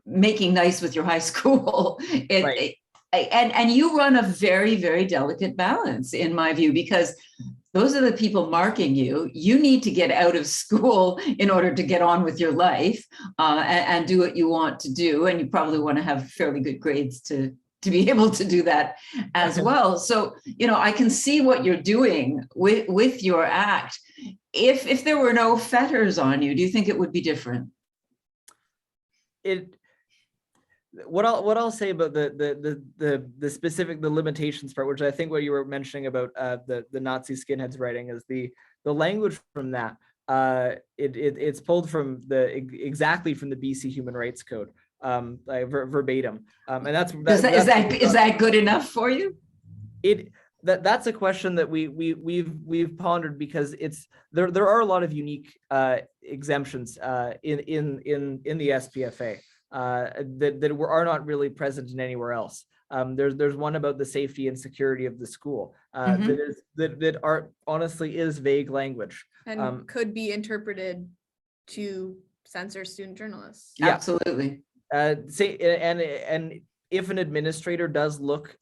making nice with your high school? Right. And you run a very, very delicate balance, in my view, because those are the people marking you. You need to get out of school in order to get on with your life and do what you want to do. And you probably want to have fairly good grades to be able to do that as well. So, I can see what you're doing with your act. If there were no fetters on you, do you think it would be different? What I'll say about the specific, the limitations part, which I think what you were mentioning about the Nazi skinheads writing, is the language from that. It's pulled from exactly from the BC Human Rights Code, verbatim, and is that good enough for you? That's a question that we've pondered, because there are a lot of unique exemptions in the SPFA. That are not really present in anywhere else. There's one about the safety and security of the school that honestly is vague language and could be interpreted to censor student journalists. Yeah. Absolutely. Say and if an administrator does look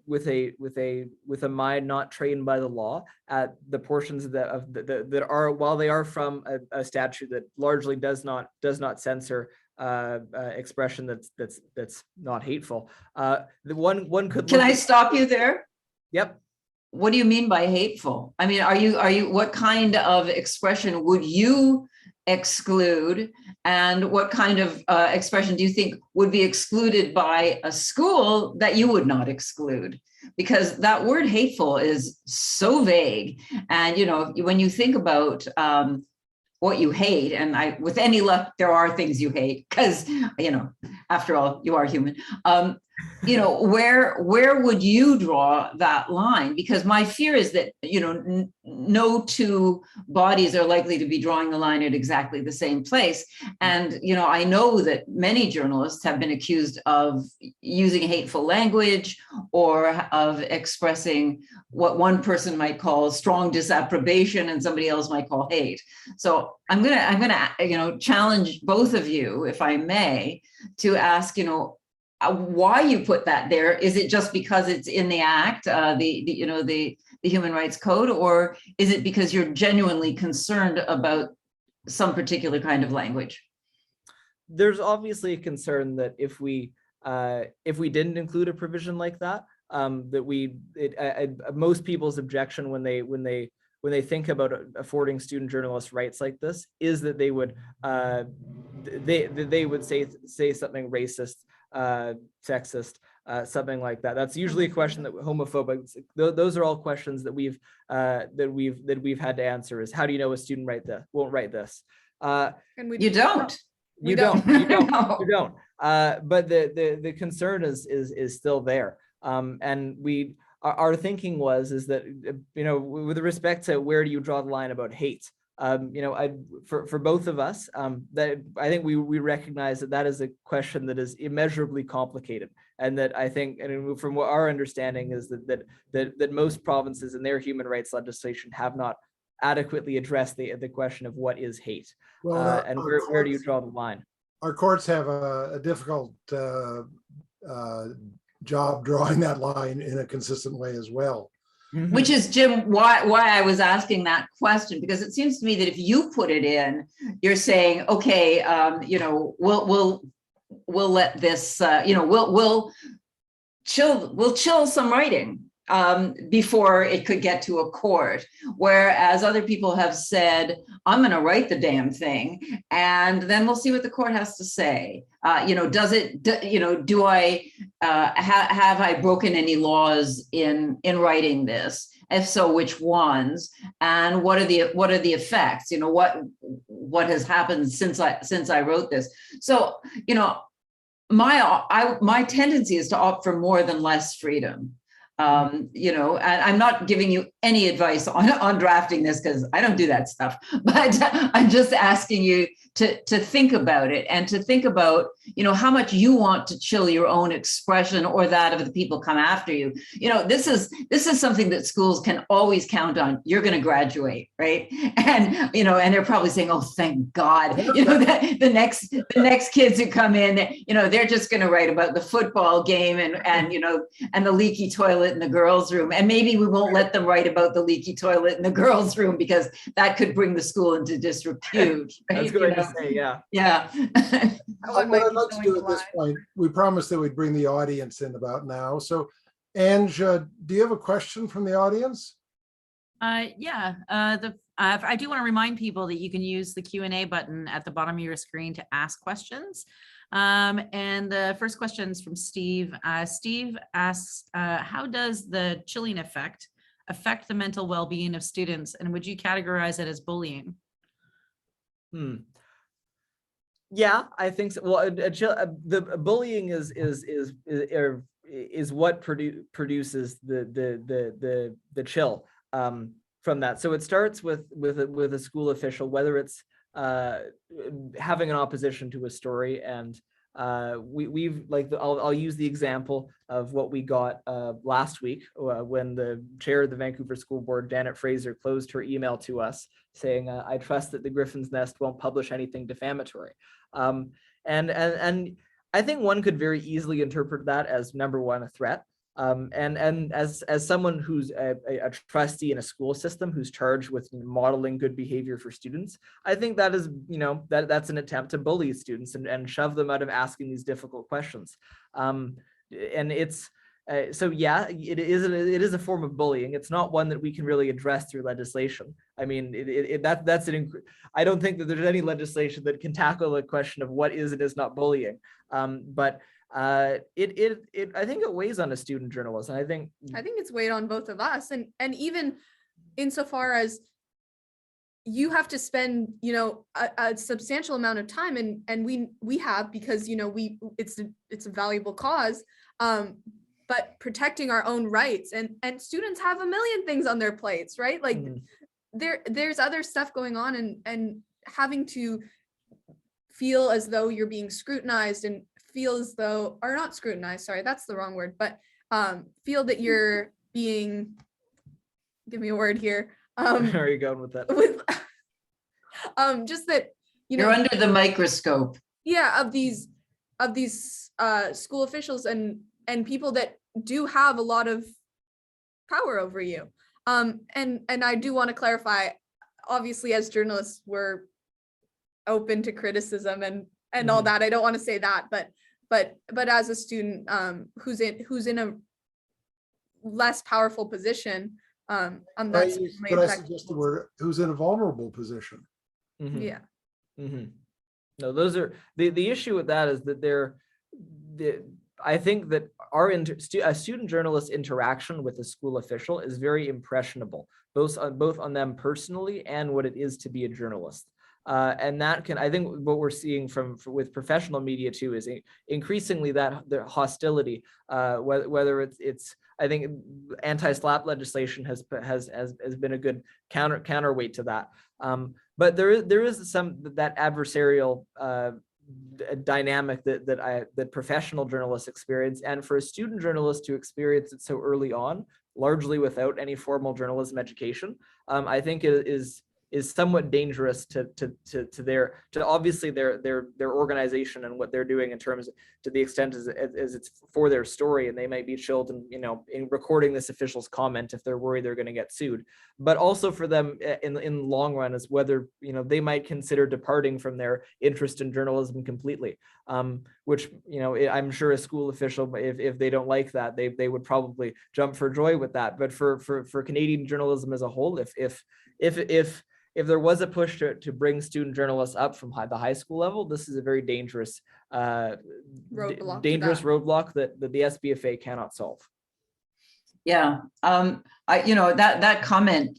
with a mind not trained by the law at the portions that are, while they are from a statute that largely does not censor expression that's not hateful, the one could Can look I at- stop you there? Yep. What do you mean by hateful? I mean, are you, what kind of expression would you exclude? And what kind of expression do you think would be excluded by a school that you would not exclude? Because that word hateful is so vague. And, you know, when you think about what you hate, and with any luck, there are things you hate, because, you know, after all, you are human. You know, where would you draw that line? Because my fear is that, you know, no two bodies are likely to be drawing the line at exactly the same place. And, you know, I know that many journalists have been accused of using hateful language or of expressing what one person might call strong disapprobation and somebody else might call hate. So I'm gonna, you know, challenge both of you, if I may, to ask, you know, why you put that there. Is it just because it's in the act, the Human Rights Code, or is it because you're genuinely concerned about some particular kind of language? There's obviously a concern that if we didn't include a provision like that, most people's objection when they think about affording student journalists rights like this is that they would say something racist, sexist, something like that. That's usually a question that homophobic. Those are all questions that we've had to answer. Is how do you know a student won't write this? And You don't. You don't. But the concern is still there. And our thinking is that, you know, with respect to where do you draw the line about hate, you know, for both of us, that I think we recognize that is a question that is immeasurably complicated, and that I think, and from what our understanding is that most provinces in their human rights legislation have not adequately addressed the question of what is hate, Well, and where do you draw the line? Our courts have a difficult job drawing that line in a consistent way as well. Mm-hmm. Which is, Jim, why I was asking that question, because it seems to me that if you put it in, you're saying, okay, you know, we'll let this, you know, we'll chill some writing before it could get to a court. Whereas other people have said, I'm going to write the damn thing, and then we'll see what the court has to say. You know, do I have I broken any laws in writing this? If so, which ones? And what are the effects? You know, what has happened since I wrote this? So, you know, my tendency is to opt for more than less freedom. You know, and I'm not giving you any advice on drafting this, because I don't do that stuff, but I'm just asking you to think about it, and to think about, you know, how much you want to chill your own expression or that of the people come after you. You know, this is something that schools can always count on. You're going to graduate, right? And, you know, and they're probably saying, oh, thank God, you know, that the next kids who come in, you know, they're just going to write about the football game and, you know, and the leaky toilet in the girls' room. And maybe we won't let them write about the leaky toilet in the girls' room, because that could bring the school into disrepute. Right? That's good to say, yeah. Yeah. What I'd like to do at this point, we promised that we'd bring the audience in about now. So, Ange, do you have a question from the audience? Yeah, I do want to remind people that you can use the Q&A button at the bottom of your screen to ask questions. And the first question is from Steve. Steve asks, how does the Chilean effect affect the mental well-being of students, and would you categorize it as bullying? Yeah, I think so. Well, the bullying is what produces the chill from that. So it starts with a school official, whether it's having an opposition to a story and we've like I'll use the example of what we got last week when the chair of the Vancouver School Board, Janet Fraser, closed her email to us saying, "I trust that the Griffin's Nest won't publish anything defamatory." And I think one could very easily interpret that as, number one, a threat. And as someone who's a trustee in a school system who's charged with modeling good behavior for students, I think that is, that's an attempt to bully students and shove them out of asking these difficult questions. And it's so yeah, it is a form of bullying. It's not one that we can really address through legislation. I mean, I don't think that there's any legislation that can tackle the question of what is and is not bullying. But I think it weighs on a student journalist, and I think it's weighed on both of us, and even insofar as you have to spend a substantial amount of time, and we have, because it's a valuable cause, but protecting our own rights, and students have a million things on their plates, right? Like there's other stuff going on, and having to feel as though you're being scrutinized and feel as though, or not scrutinized, sorry, that's the wrong word, but feel that you're being, give me a word here. Where are you going with that? Just that, you're under the microscope. Yeah, of these school officials and people that do have a lot of power over you. And I do want to clarify, obviously, as journalists, we're open to criticism and all that. I don't want to say that, but as a student who's in a less powerful position, that's but I suggest the word who's in a vulnerable position. Mm-hmm. Yeah. Mm-hmm. No, those are the issue with that is that I think that a student journalist interaction with a school official is very impressionable, both on them personally and what it is to be a journalist. And that can, I think what we're seeing with professional media too is increasingly that the hostility, whether it's I think anti-SLAPP legislation has been a good counterweight to that. But there is that adversarial dynamic that professional journalists experience, and for a student journalist to experience it so early on, largely without any formal journalism education, I think it is somewhat dangerous to obviously their organization and what they're doing in terms, to the extent as it's for their story, and they might be chilled in recording this official's comment if they're worried they're going to get sued, but also for them in the long run is whether they might consider departing from their interest in journalism completely, which I'm sure a school official, if they don't like that, they would probably jump for joy with that. But for Canadian journalism as a whole, if there was a push to bring student journalists up from the high school level, this is a very dangerous roadblock that the SPFA cannot solve. Yeah, that comment,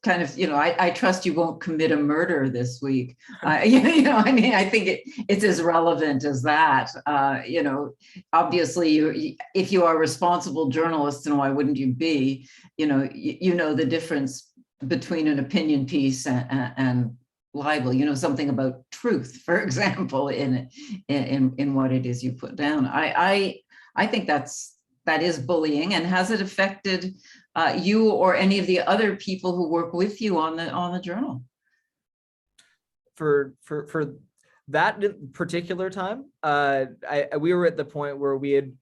kind of, I trust you won't commit a murder this week. I think it's as relevant as that. Obviously, if you are responsible journalists, and why wouldn't you be? The difference between an opinion piece and libel, something about truth, for example, in what it is you put down. I think that is bullying. And has it affected you or any of the other people who work with you on the journal? For that particular time, we were at the point where we had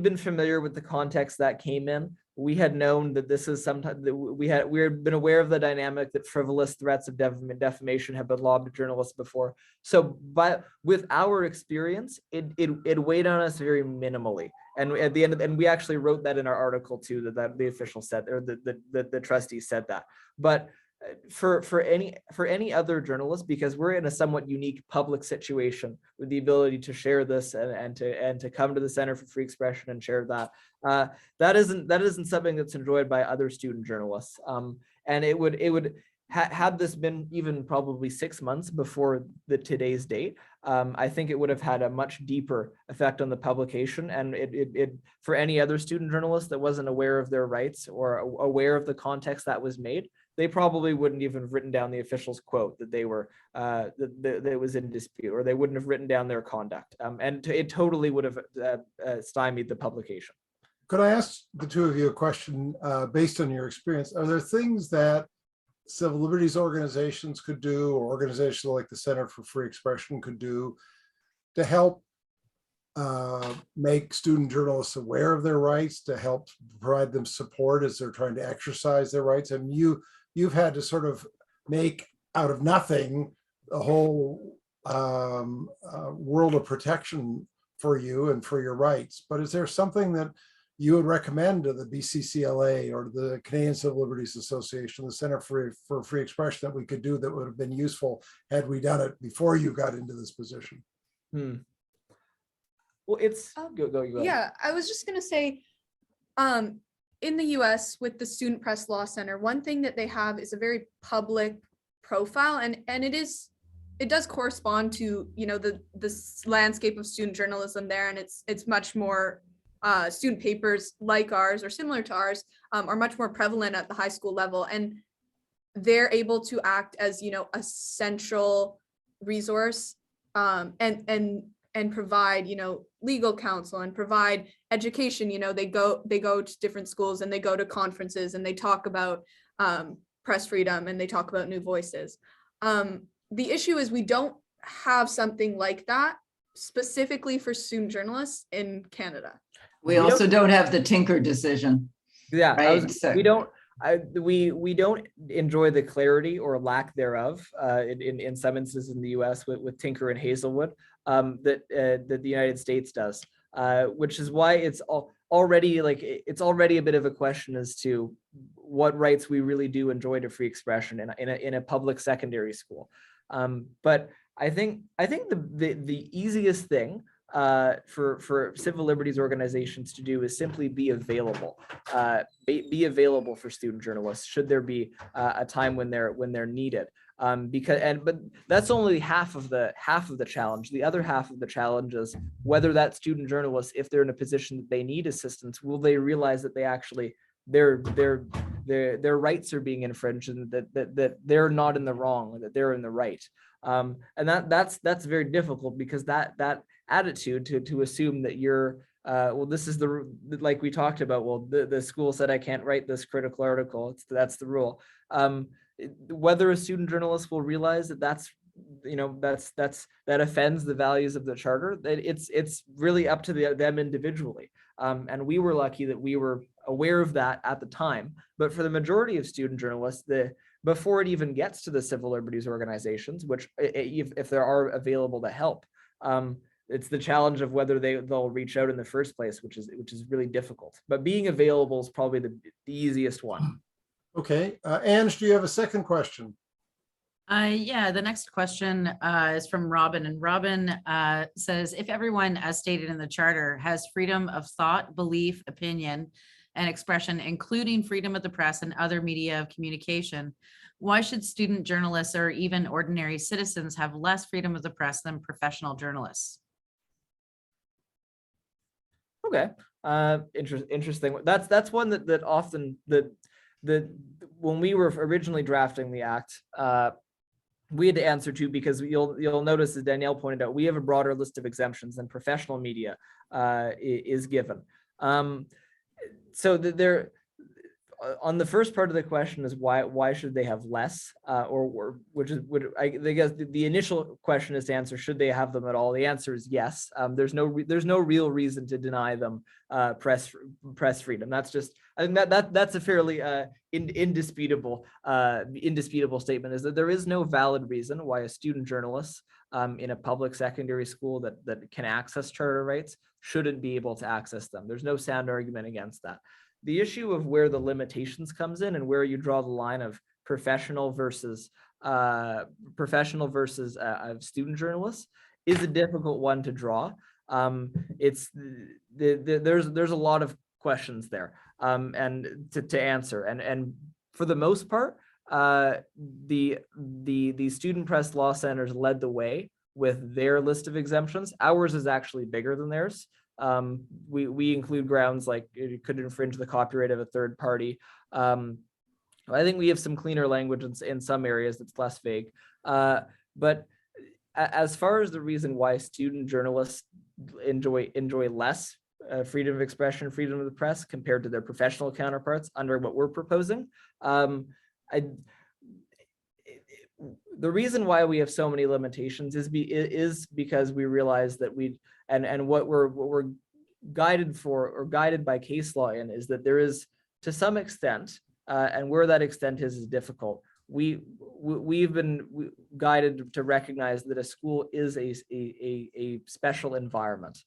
been familiar with the context that came in. We had known that this is sometimes we had been aware of the dynamic that frivolous threats of defamation have been lobbed at journalists before. So, but with our experience, it weighed on us very minimally. And at the end, and we actually wrote that in our article too, that the official said, or the trustees said that. But for any other journalist, because we're in a somewhat unique public situation with the ability to share this and to come to the Center for Free Expression and share that, that isn't something that's enjoyed by other student journalists. And it would had this been even probably 6 months before today's date, I think it would have had a much deeper effect on the publication. And it for any other student journalist that wasn't aware of their rights or aware of the context that was made, they probably wouldn't even have written down the official's quote that they were that was in dispute, or they wouldn't have written down their conduct, and it totally would have stymied the publication. Could I ask the two of you a question based on your experience? Are there things that civil liberties organizations could do, or organizations like the Center for Free Expression could do, to help make student journalists aware of their rights, to help provide them support as they're trying to exercise their rights? And you've had to sort of make out of nothing a whole world of protection for you and for your rights. But is there something that you would recommend to the BCCLA or the Canadian Civil Liberties Association, the Center for Free Expression, that we could do that would have been useful had we done it before you got into this position? Well, it's go. Yeah, I was just gonna say, in the US with the Student Press Law Center, one thing that they have is a very public profile, and it does correspond to, you know, the landscape of student journalism there, and it's much more student papers like ours or similar to ours are much more prevalent at the high school level, and they're able to act as, you know, a central resource and provide, you know, legal counsel and provide education. You know, they go to different schools and they go to conferences and they talk about press freedom and they talk about new voices. The issue is we don't have something like that specifically for student journalists in Canada. We also don't have the Tinker decision. Yeah, right? We don't enjoy the clarity or lack thereof in some instances in the U.S. with Tinker and Hazelwood that the United States does, which is why it's already a bit of a question as to what rights we really do enjoy to free expression in a public secondary school. But I think the easiest thing for civil liberties organizations to do is simply be available for student journalists should there be a time when they're needed. But that's only half of the challenge. The other half of the challenge is whether that student journalists, if they're in a position that they need assistance, will they realize that they actually their rights are being infringed and that they're not in the wrong, that they're in the right. And that's very difficult, because that attitude to assume that you're well, this is like we talked about, well, the school said I can't write this critical article, that's the rule. Whether a student journalist will realize that that offends the values of the charter, that it's really up to them individually. And we were lucky that we were aware of that at the time. But for the majority of student journalists, before it even gets to the civil liberties organizations, which if there are available to help, it's the challenge of whether they'll reach out in the first place, which is really difficult. But being available is probably the easiest one. Okay, Ange, do you have a second question? Yeah, the next question is from Robin, and Robin says, if everyone, as stated in the charter, has freedom of thought, belief, opinion, and expression, including freedom of the press and other media of communication, why should student journalists or even ordinary citizens have less freedom of the press than professional journalists? Okay, interesting. That's one that often when we were originally drafting the act, we had to answer to, because you'll notice, as Danielle pointed out, we have a broader list of exemptions than professional media is given. So there, on the first part of the question is why should they have less, I guess the initial question is to answer, should they have them at all? The answer is yes. There's no real reason to deny them press freedom. That's just, I think that's a fairly indisputable statement, is that there is no valid reason why a student journalist in a public secondary school that can access charter rights shouldn't be able to access them. There's no sound argument against that. The issue of where the limitations comes in and where you draw the line of professional versus student journalists is a difficult one to draw. There's a lot of questions there and to answer, and for the most part, the student press law centers led the way with their list of exemptions. Ours is actually bigger than theirs. We include grounds like it could infringe the copyright of a third party, I think we have some cleaner language in some areas that's less vague. But as far as the reason why student journalists enjoy less freedom of expression, freedom of the press compared to their professional counterparts under what we're proposing, the reason why we have so many limitations is because we realize that what we're guided for or guided by case law in is that there is, to some extent, and where that extent is difficult, we've been guided to recognize that a school is a special environment.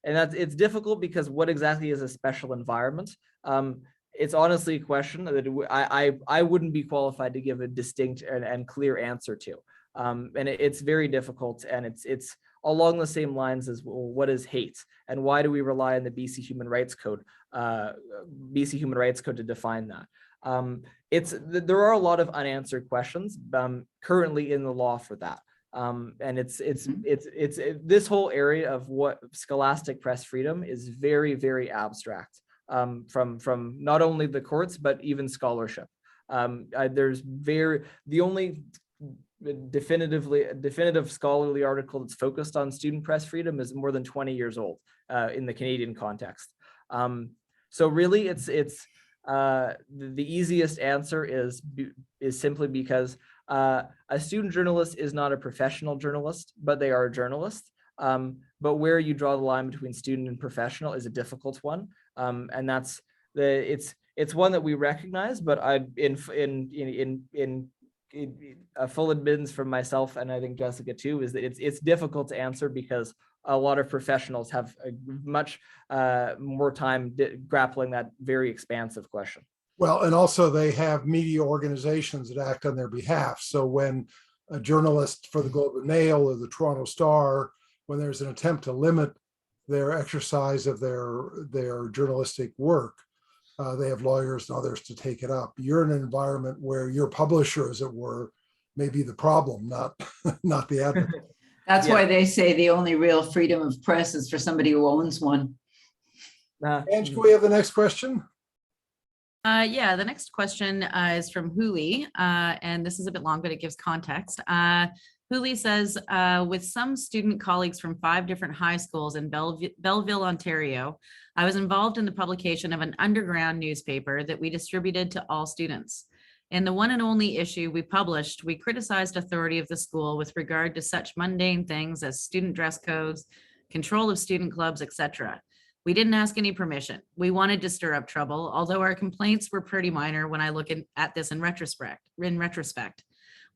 It's difficult because what exactly is a special environment? It's honestly a question that I wouldn't be qualified to give a distinct and clear answer to. And it's very difficult, and it's along the same lines as, well, what is hate, and why do we rely on the BC Human Rights Code, to define that? There are a lot of unanswered questions currently in the law for that. And it's this whole area of what scholastic press freedom is very, very abstract, from not only the courts, but even scholarship. The only definitive scholarly article that's focused on student press freedom is more than 20 years old in the Canadian context. So really, the easiest answer is simply because a student journalist is not a professional journalist, but they are a journalist. But where you draw the line between student and professional is a difficult one, and it's one that we recognize. But in a full admittance from myself, and I think Jessica too, is that it's difficult to answer because a lot of professionals have a much more time grappling that very expansive question. Well, and also they have media organizations that act on their behalf. So when a journalist for the Globe and Mail or the Toronto Star, when there's an attempt to limit their exercise of their journalistic work, they have lawyers and others to take it up. You're in an environment where your publisher, as it were, may be the problem, not the advocate. That's why they say the only real freedom of press is for somebody who owns one. Ange, can we have the next question? Yeah, the next question is from Huli, and this is a bit long, but it gives context. Huli says, with some student colleagues from 5 different high schools in Belleville, Ontario, I was involved in the publication of an underground newspaper that we distributed to all students. In the one and only issue we published, we criticized authority of the school with regard to such mundane things as student dress codes, control of student clubs, etc. We didn't ask any permission. We wanted to stir up trouble, although our complaints were pretty minor when I look at this in retrospect.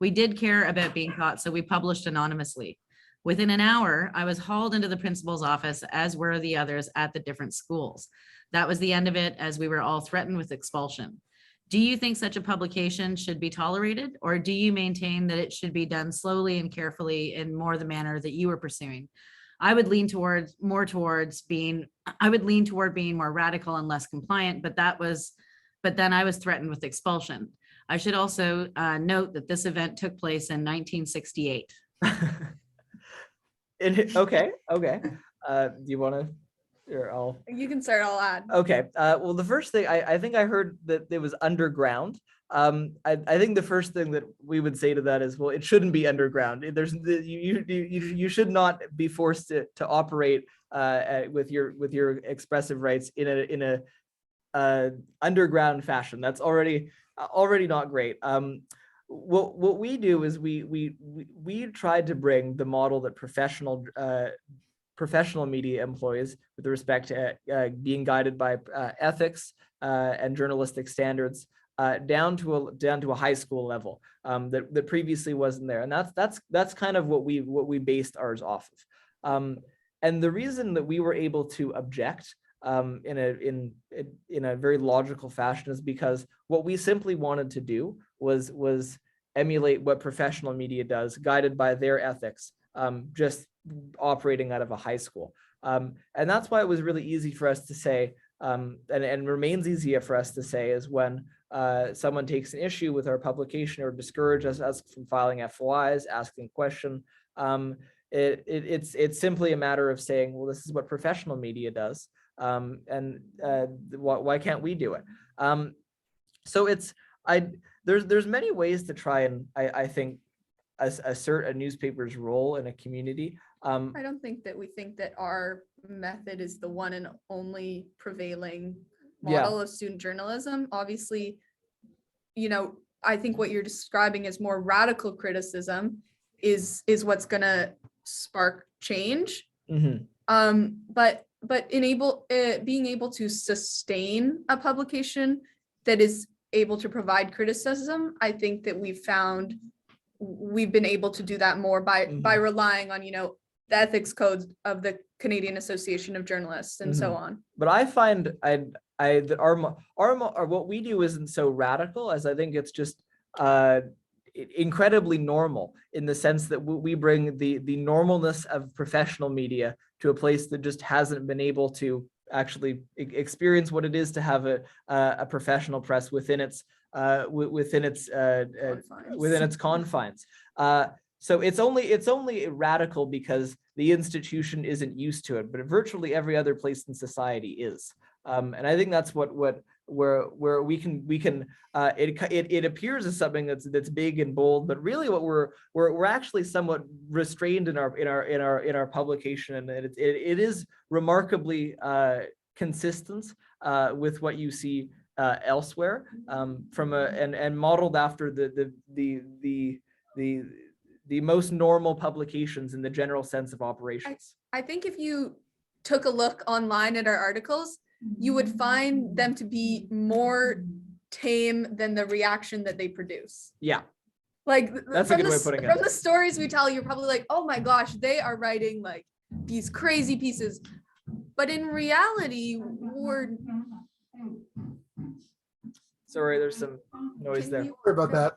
We did care about being caught, so we published anonymously. Within an hour, I was hauled into the principal's office, as were the others at the different schools. That was the end of it, as we were all threatened with expulsion. Do you think such a publication should be towarded, or do you maintain that it should be done slowly and carefully in more the manner that you were pursuing? I would lean toward being more radical and less compliant, but then I was threatened with expulsion. I should also note that this event took place in 1968. Okay. Do you want to? Or You can start, I'll add. Okay. Well, the first thing I think I heard that it was underground. I think the first thing that we would say to that is, well, it shouldn't be underground. You should not be forced to operate with your expressive rights in a underground fashion. That's already not great. What we do is we tried to bring the model that professional media employees with respect to being guided by ethics and journalistic standards down to a high school level that previously wasn't there, and that's kind of what we based ours off of. And the reason that we were able to object in a very logical fashion is because what we simply wanted to do was emulate what professional media does, guided by their ethics, just operating out of a high school. And that's why it was really easy for us to say, and remains easier for us to say, is when someone takes an issue with our publication or discourages us from filing FOIs, asking a question, it's simply a matter of saying, well, this is what professional media does, and why can't we do it? So there's many ways to try and I think assert a newspaper's role in a community. I don't think that we think that our method is the one and only prevailing model of student journalism. Obviously, you know, I think what you're describing as more radical criticism is what's gonna spark change. But being able to sustain a publication that is able to provide criticism, I think that we've been able to do that more by relying on, you know, the ethics codes of the Canadian Association of Journalists and so on. But I find that our what we do isn't so radical, as I think it's just incredibly normal, in the sense that we bring the normalness of professional media to a place that just hasn't been able to actually experience what it is to have a professional press within its confines. So it's only radical because the institution isn't used to it, but virtually every other place in society is. And I think that's where we can it appears as something that's big and bold, but really what we're actually somewhat restrained in our publication, and it is remarkably consistent with what you see elsewhere, and modeled after the most normal publications in the general sense of operations. I think if you took a look online at our articles, you would find them to be more tame than the reaction that they produce. Yeah. Like that's a good way of putting it. From the stories we tell, you're probably like, oh my gosh, they are writing like these crazy pieces. But in reality, Sorry, there's some noise there. Sorry about that.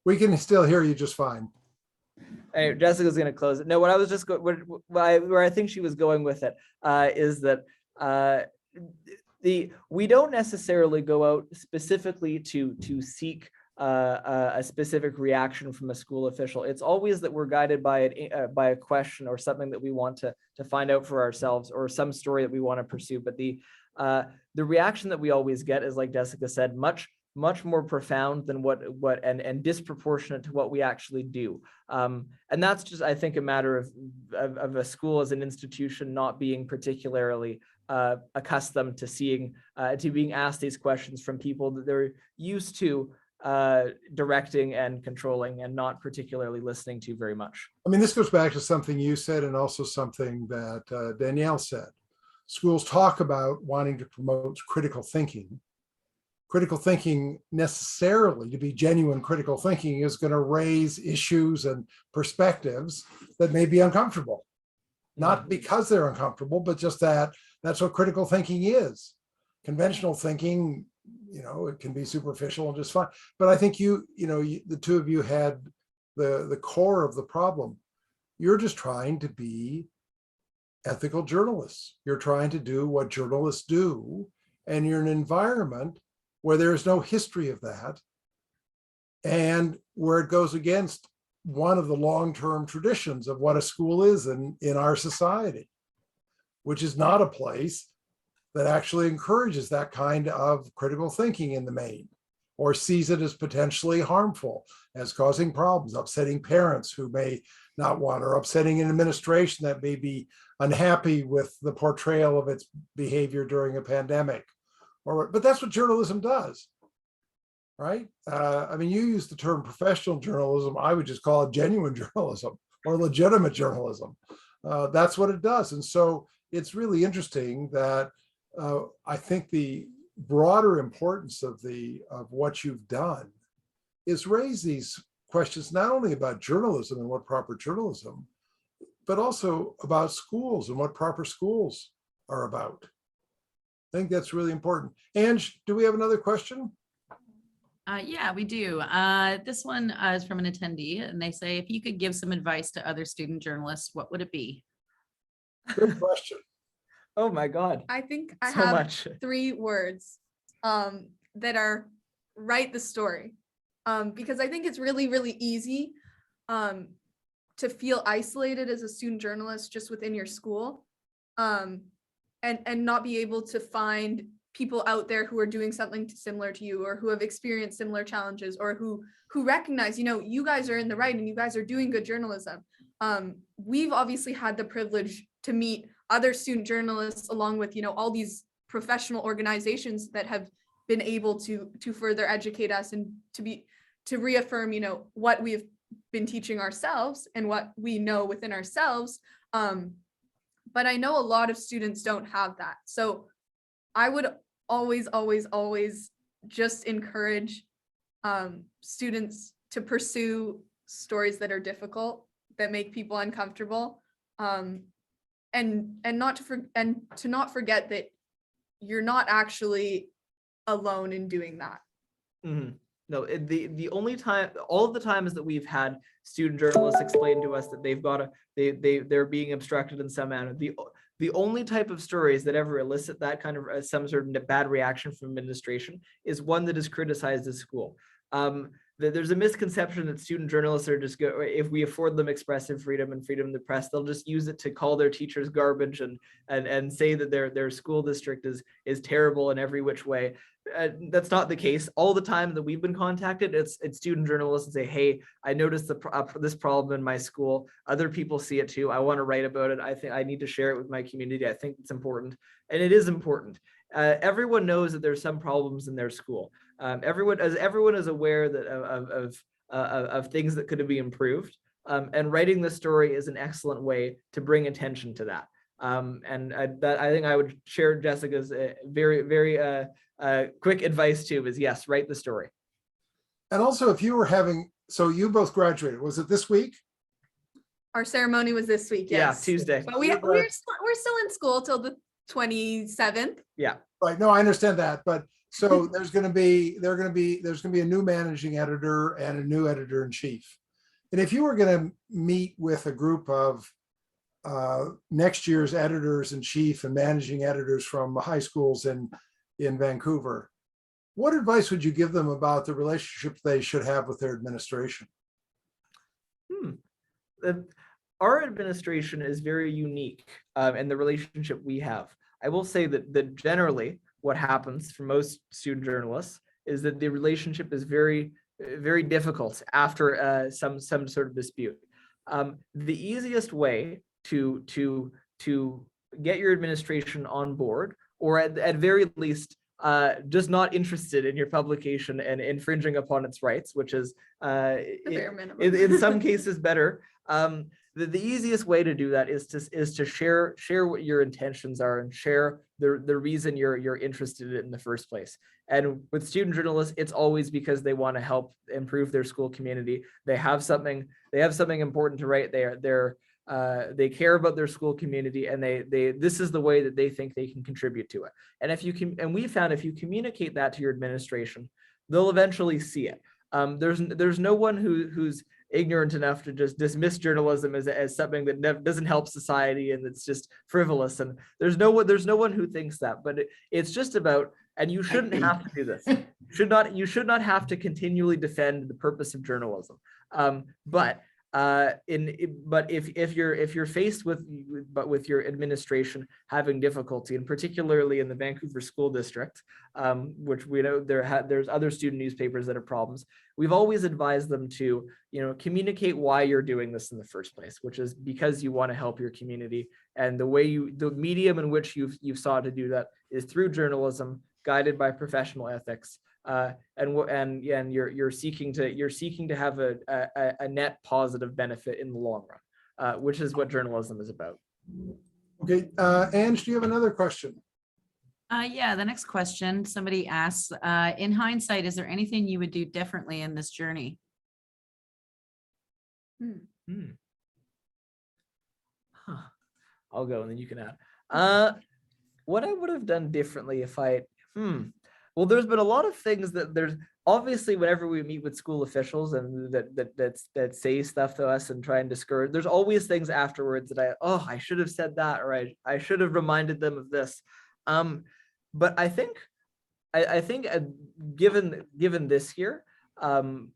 We can still hear you just fine. Anyway, Jessica's going to close it. No, what I was just where I think she was going with it is that we don't necessarily go out specifically to seek a specific reaction from a school official. It's always that we're guided by a question or something that we want to find out for ourselves, or some story that we want to pursue. But the reaction that we always get is, like Jessica said, much more profound than what and disproportionate to what we actually do. And that's just, I think, a matter of a school as an institution not being particularly accustomed to being asked these questions from people that they're used to directing and controlling, and not particularly listening to very much. I mean, this goes back to something you said, and also something that Danielle said. Schools talk about wanting to promote critical thinking. Critical thinking, necessarily, to be genuine critical thinking, is going to raise issues and perspectives that may be uncomfortable. Not because they're uncomfortable, but just that's what critical thinking is. Conventional thinking, you know, it can be superficial and just fine. But I think the two of you had the core of the problem. You're just trying to be ethical journalists. You're trying to do what journalists do, and you're in an environment where there is no history of that, and where it goes against one of the long-term traditions of what a school is in our society, which is not a place that actually encourages that kind of critical thinking in the main, or sees it as potentially harmful, as causing problems, upsetting parents who may not want, or upsetting an administration that may be unhappy with the portrayal of its behavior during a pandemic. But that's what journalism does, right? I mean, you use the term professional journalism. I would just call it genuine journalism or legitimate journalism. That's what it does. And so it's really interesting that I think the broader importance of what you've done is raise these questions, not only about journalism and what proper journalism, but also about schools and what proper schools are about. I think that's really important. Ange, do we have another question? Yeah, we do. This one is from an attendee, and they say, if you could give some advice to other student journalists, what would it be? Good question. Oh my God. I think I So have much. 3 words that are write the story, because I think it's really, really easy to feel isolated as a student journalist just within your school, and not be able to find people out there who are doing something similar to you, or who have experienced similar challenges, or who recognize, you guys are in the right and you guys are doing good journalism. We've obviously had the privilege to meet other student journalists, along with, all these professional organizations that have been able to further educate us and to reaffirm, what we've been teaching ourselves and what we know within ourselves. But I know a lot of students don't have that. So I would always just encourage students to pursue stories that are difficult, that make people uncomfortable, and to not forget that you're not actually alone in doing that. Mm-hmm. No, the only time, all of the times that we've had student journalists explain to us that they're being obstructed in some manner, the only type of stories that ever elicit that kind of some sort of bad reaction from administration is one that is criticized at school. There's a misconception that student journalists are just if we afford them expressive freedom and freedom of the press, they'll just use it to call their teachers garbage and say that their school district is terrible in every which way. That's not the case. All the time that we've been contacted, it's student journalists and say, hey, I noticed this problem in my school. Other people see it too. I want to write about it. I think I need to share it with my community. I think it's important. And it is important. Everyone knows that there's some problems in their school. Everyone is aware that of things that could be improved. And writing the story is an excellent way to bring attention to that. And I think I would share Jessica's very, very quick advice too, is yes, write the story. And also, if you were so you both graduated, was it this week? Our ceremony was this week, yes. Yeah, Tuesday. But we're still in school till the 27th. Yeah. Right. No, I understand that. But so there's going to be a new managing editor and a new editor in chief. And if you were going to meet with a group of next year's editors in chief and managing editors from high schools in Vancouver, what advice would you give them about the relationship they should have with their administration? Our administration is very unique in the relationship we have. I will say that generally what happens for most student journalists is that the relationship is very, very difficult after some sort of dispute. The easiest way to get your administration on board, or at very least just not interested in your publication and infringing upon its rights, which is in some cases better. The easiest way to do that is to share what your intentions are and share the reason you're interested in it in the first place. And with student journalists, it's always because they want to help improve their school community. They have something important to write. They care about their school community, and this is the way that they think they can contribute to it. And we found if you communicate that to your administration, they'll eventually see it. There's no one who's ignorant enough to just dismiss journalism as something that doesn't help society and it's just frivolous. And there's no one who thinks that, but it's just about, and you shouldn't have to do this. You should not have to continually defend the purpose of journalism. But if you're faced with your administration having difficulty, and particularly in the Vancouver School District, which we know there's other student newspapers that have problems, we've always advised them to communicate why you're doing this in the first place, which is because you want to help your community, and the medium in which you've sought to do that is through journalism guided by professional ethics. And you're seeking to have a net positive benefit in the long run, which is what journalism is about. Okay, Ange, do you have another question? Yeah, the next question, somebody asks, in hindsight, is there anything you would do differently in this journey? I'll go and then you can add. What I would have done differently if well, there's been a lot of things that there's obviously whenever we meet with school officials and that say stuff to us and try and discourage, there's always things afterwards that I should have said that, or I should have reminded them of this. But I think given this year,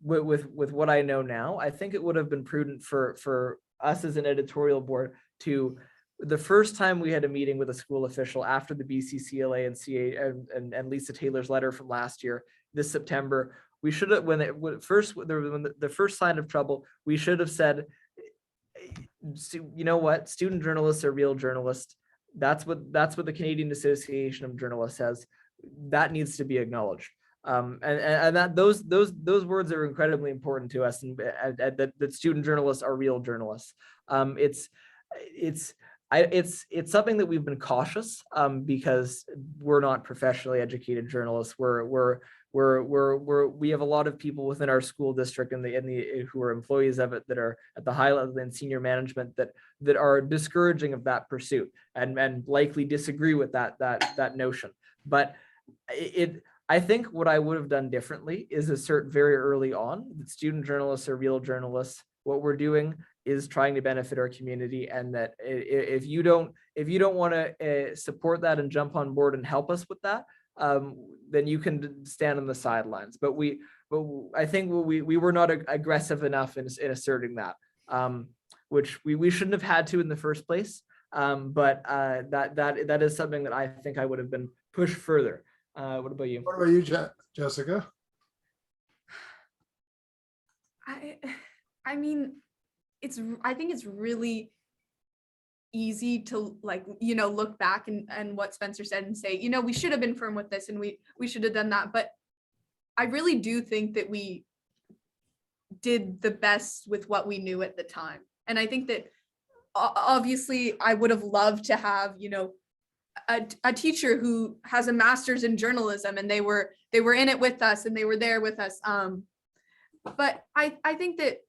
with what I know now, I think it would have been prudent for us as an editorial board to the first time we had a meeting with a school official after the BCCLA and CA and Lisa Taylor's letter from last year, this September, we should have, when the first sign of trouble, we should have said, you know what, student journalists are real journalists. That's what the Canadian Association of Journalists says. That needs to be acknowledged. And that those words are incredibly important to us, and that student journalists are real journalists. It's something that we've been cautious because we're not professionally educated journalists. We have a lot of people within our school district and who are employees of it that are at the high level and senior management that are discouraging of that pursuit and likely disagree with that notion. But I think what I would have done differently is assert very early on that student journalists are real journalists. What we're doing is trying to benefit our community, and that if you don't want to support that and jump on board and help us with that, then you can stand on the sidelines. But I think we were not aggressive enough in asserting that, which we shouldn't have had to in the first place. But that is something that I think I would have been pushed further. What about you? What about you, Jessica? I mean, I think it's really easy to, like, you know, look back and what Spencer said and say, you know, we should have been firm with this and we should have done that. But I really do think that we did the best with what we knew at the time. And I think that obviously I would have loved to have, you know, a teacher who has a master's in journalism and they were in it with us and they were there with us. But I think that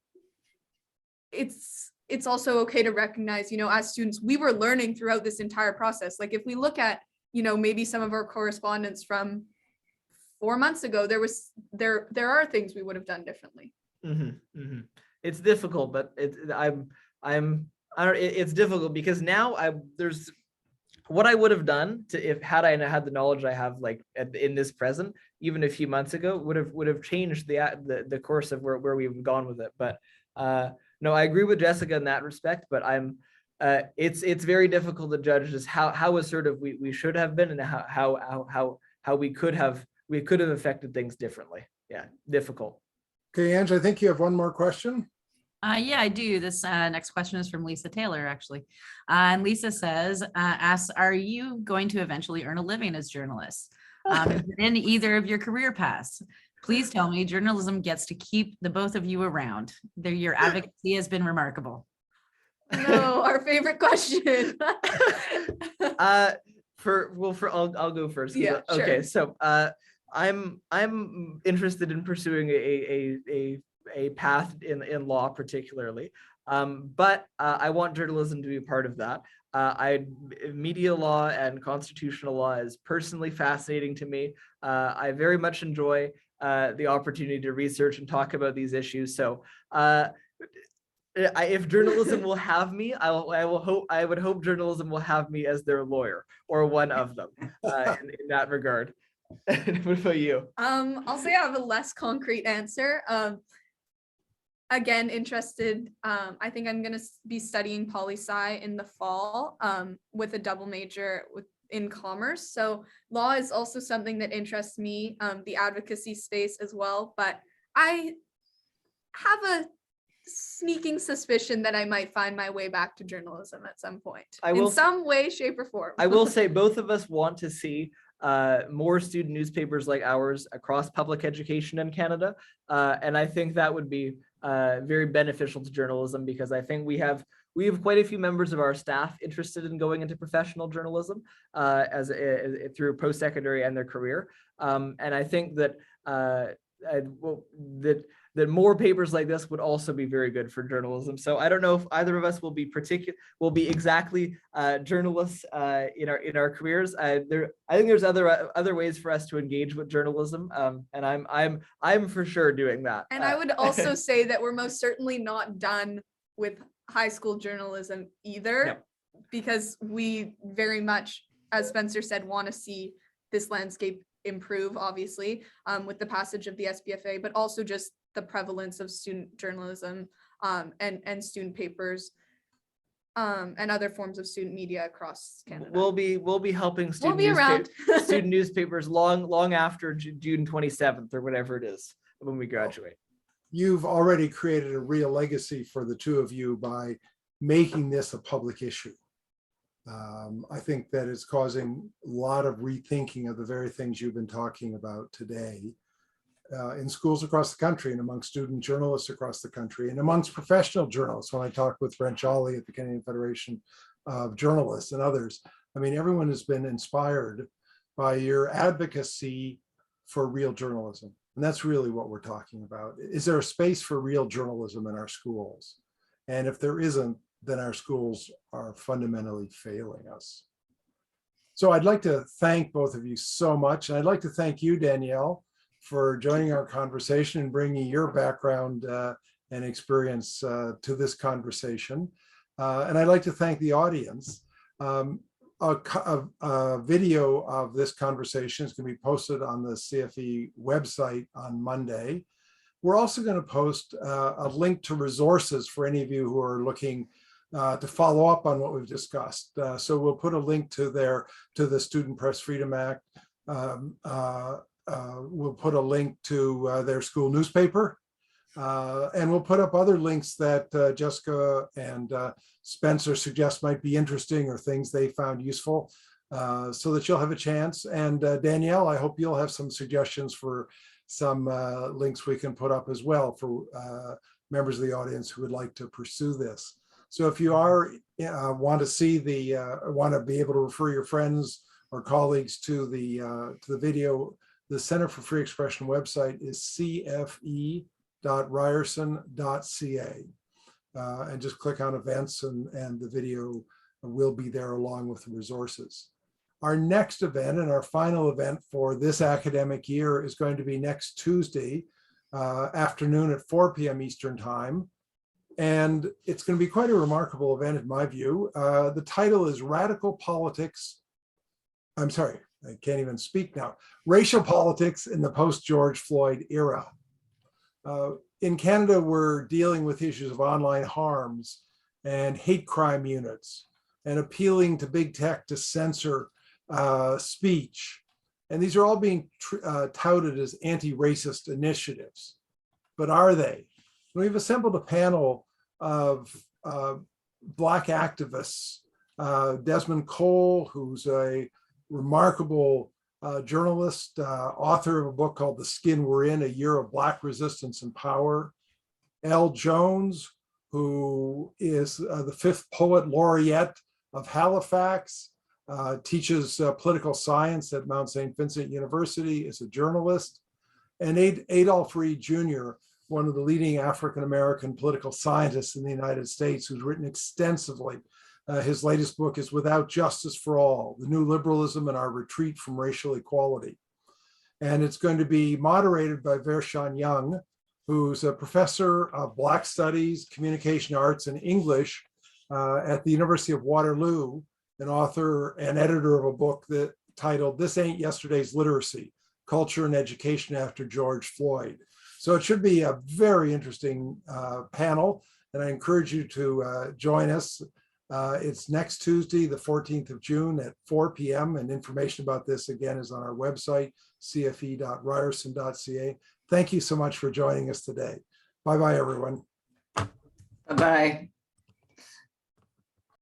it's also okay to recognize, you know, as students, we were learning throughout this entire process. Like if we look at, you know, maybe some of our correspondence from 4 months ago, there are things we would have done differently. Mm-hmm, mm-hmm. It's difficult, but it's difficult because now there's what I would have done had I had the knowledge I have, like in this present, even a few months ago, would have changed the course of where we've gone with it. But no, I agree with Jessica in that respect. But it's very difficult to judge just how assertive we should have been and how we could have affected things differently. Yeah, difficult. Okay, Ange, I think you have one more question. Yeah, I do. This next question is from Lisa Taylor, actually. And Lisa asks, are you going to eventually earn a living as journalists? Is it in either of your career paths? Please tell me journalism gets to keep the both of you around. Your advocacy has been remarkable. No, our favorite question. I'll go first. Yeah, okay. sure. So I'm interested in pursuing a path in law particularly, but I want journalism to be a part of that. Media law and constitutional law is personally fascinating to me. I very much enjoy the opportunity to research and talk about these issues. So if journalism will have me, I would hope journalism will have me as their lawyer or one of them in that regard. What about you? I'll say I have a less concrete answer. Again, interested. I think I'm going to be studying poli-sci in the fall with a double major in commerce. So law is also something that interests me, the advocacy space as well. But I have a sneaking suspicion that I might find my way back to journalism at some point, in some way, shape, or form. I will say both of us want to see more student newspapers like ours across public education in Canada. And I think that would be very beneficial to journalism, because I think we have quite a few members of our staff interested in going into professional journalism through post-secondary and their career. And I think that that more papers like this would also be very good for journalism. So I don't know if either of us will be exactly journalists in our careers. I think there's other ways for us to engage with journalism, and I'm for sure doing that. And I would also say that we're most certainly not done with high school journalism either, Yep. because we very much, as Spencer said, want to see this landscape improve, obviously, with the passage of the SPFA, but also just the prevalence of student journalism and student papers and other forms of student media across Canada. We'll be helping We'll be around. student newspapers long after June 27th or whatever it is when we graduate. You've already created a real legacy for the two of you by making this a public issue. I think that it's causing a lot of rethinking of the very things you've been talking about today in schools across the country and among student journalists across the country and amongst professional journalists. When I talked with Brent Jolly at the Canadian Federation of Journalists and others, I mean, everyone has been inspired by your advocacy for real journalism. And that's really what we're talking about. Is there a space for real journalism in our schools? And if there isn't, then our schools are fundamentally failing us. So I'd like to thank both of you so much. And I'd like to thank you, Danielle, for joining our conversation and bringing your background and experience to this conversation. And I'd like to thank the audience. A video of this conversation is going to be posted on the CFE website on Monday. We're also going to post a link to resources for any of you who are looking to follow up on what we've discussed. So we'll put a link to the Student Press Freedom Act. We'll put a link to their school newspaper. And we'll put up other links that Jessica and Spencer suggest might be interesting or things they found useful so that you'll have a chance. And Danielle, I hope you'll have some suggestions for some links we can put up as well for members of the audience who would like to pursue this. So if you want to see want to be able to refer your friends or colleagues to the video, the Center for Free Expression website is cfe.ryerson.ca. And just click on events and the video will be there along with the resources. Our next event and our final event for this academic year is going to be next Tuesday afternoon at 4 p.m. Eastern Time. And it's going to be quite a remarkable event in my view. The title is Radical Politics. I'm sorry, I can't even speak now. Racial Politics in the Post-George Floyd Era. In Canada, we're dealing with issues of online harms and hate crime units and appealing to big tech to censor speech. And these are all being touted as anti-racist initiatives. But are they? We've assembled a panel of Black activists, Desmond Cole, who's a remarkable journalist, author of a book called The Skin We're In, A Year of Black Resistance and Power. Elle Jones, who is the 5th Poet Laureate of Halifax, teaches political science at Mount St. Vincent University, is a journalist. And Adolph Reed Jr., one of the leading African-American political scientists in the United States, who's written extensively. His latest book is Without Justice for All, The New Liberalism and Our Retreat from Racial Equality. And it's going to be moderated by Vershawn Young, who's a professor of Black Studies, Communication Arts, and English at the University of Waterloo, an author and editor of a book that titled This Ain't Yesterday's Literacy, Culture and Education After George Floyd. So it should be a very interesting panel, and I encourage you to join us. It's next Tuesday, the 14th of June at 4 p.m. And information about this, again, is on our website, cfe.ryerson.ca. Thank you so much for joining us today. Bye-bye, everyone. Bye-bye.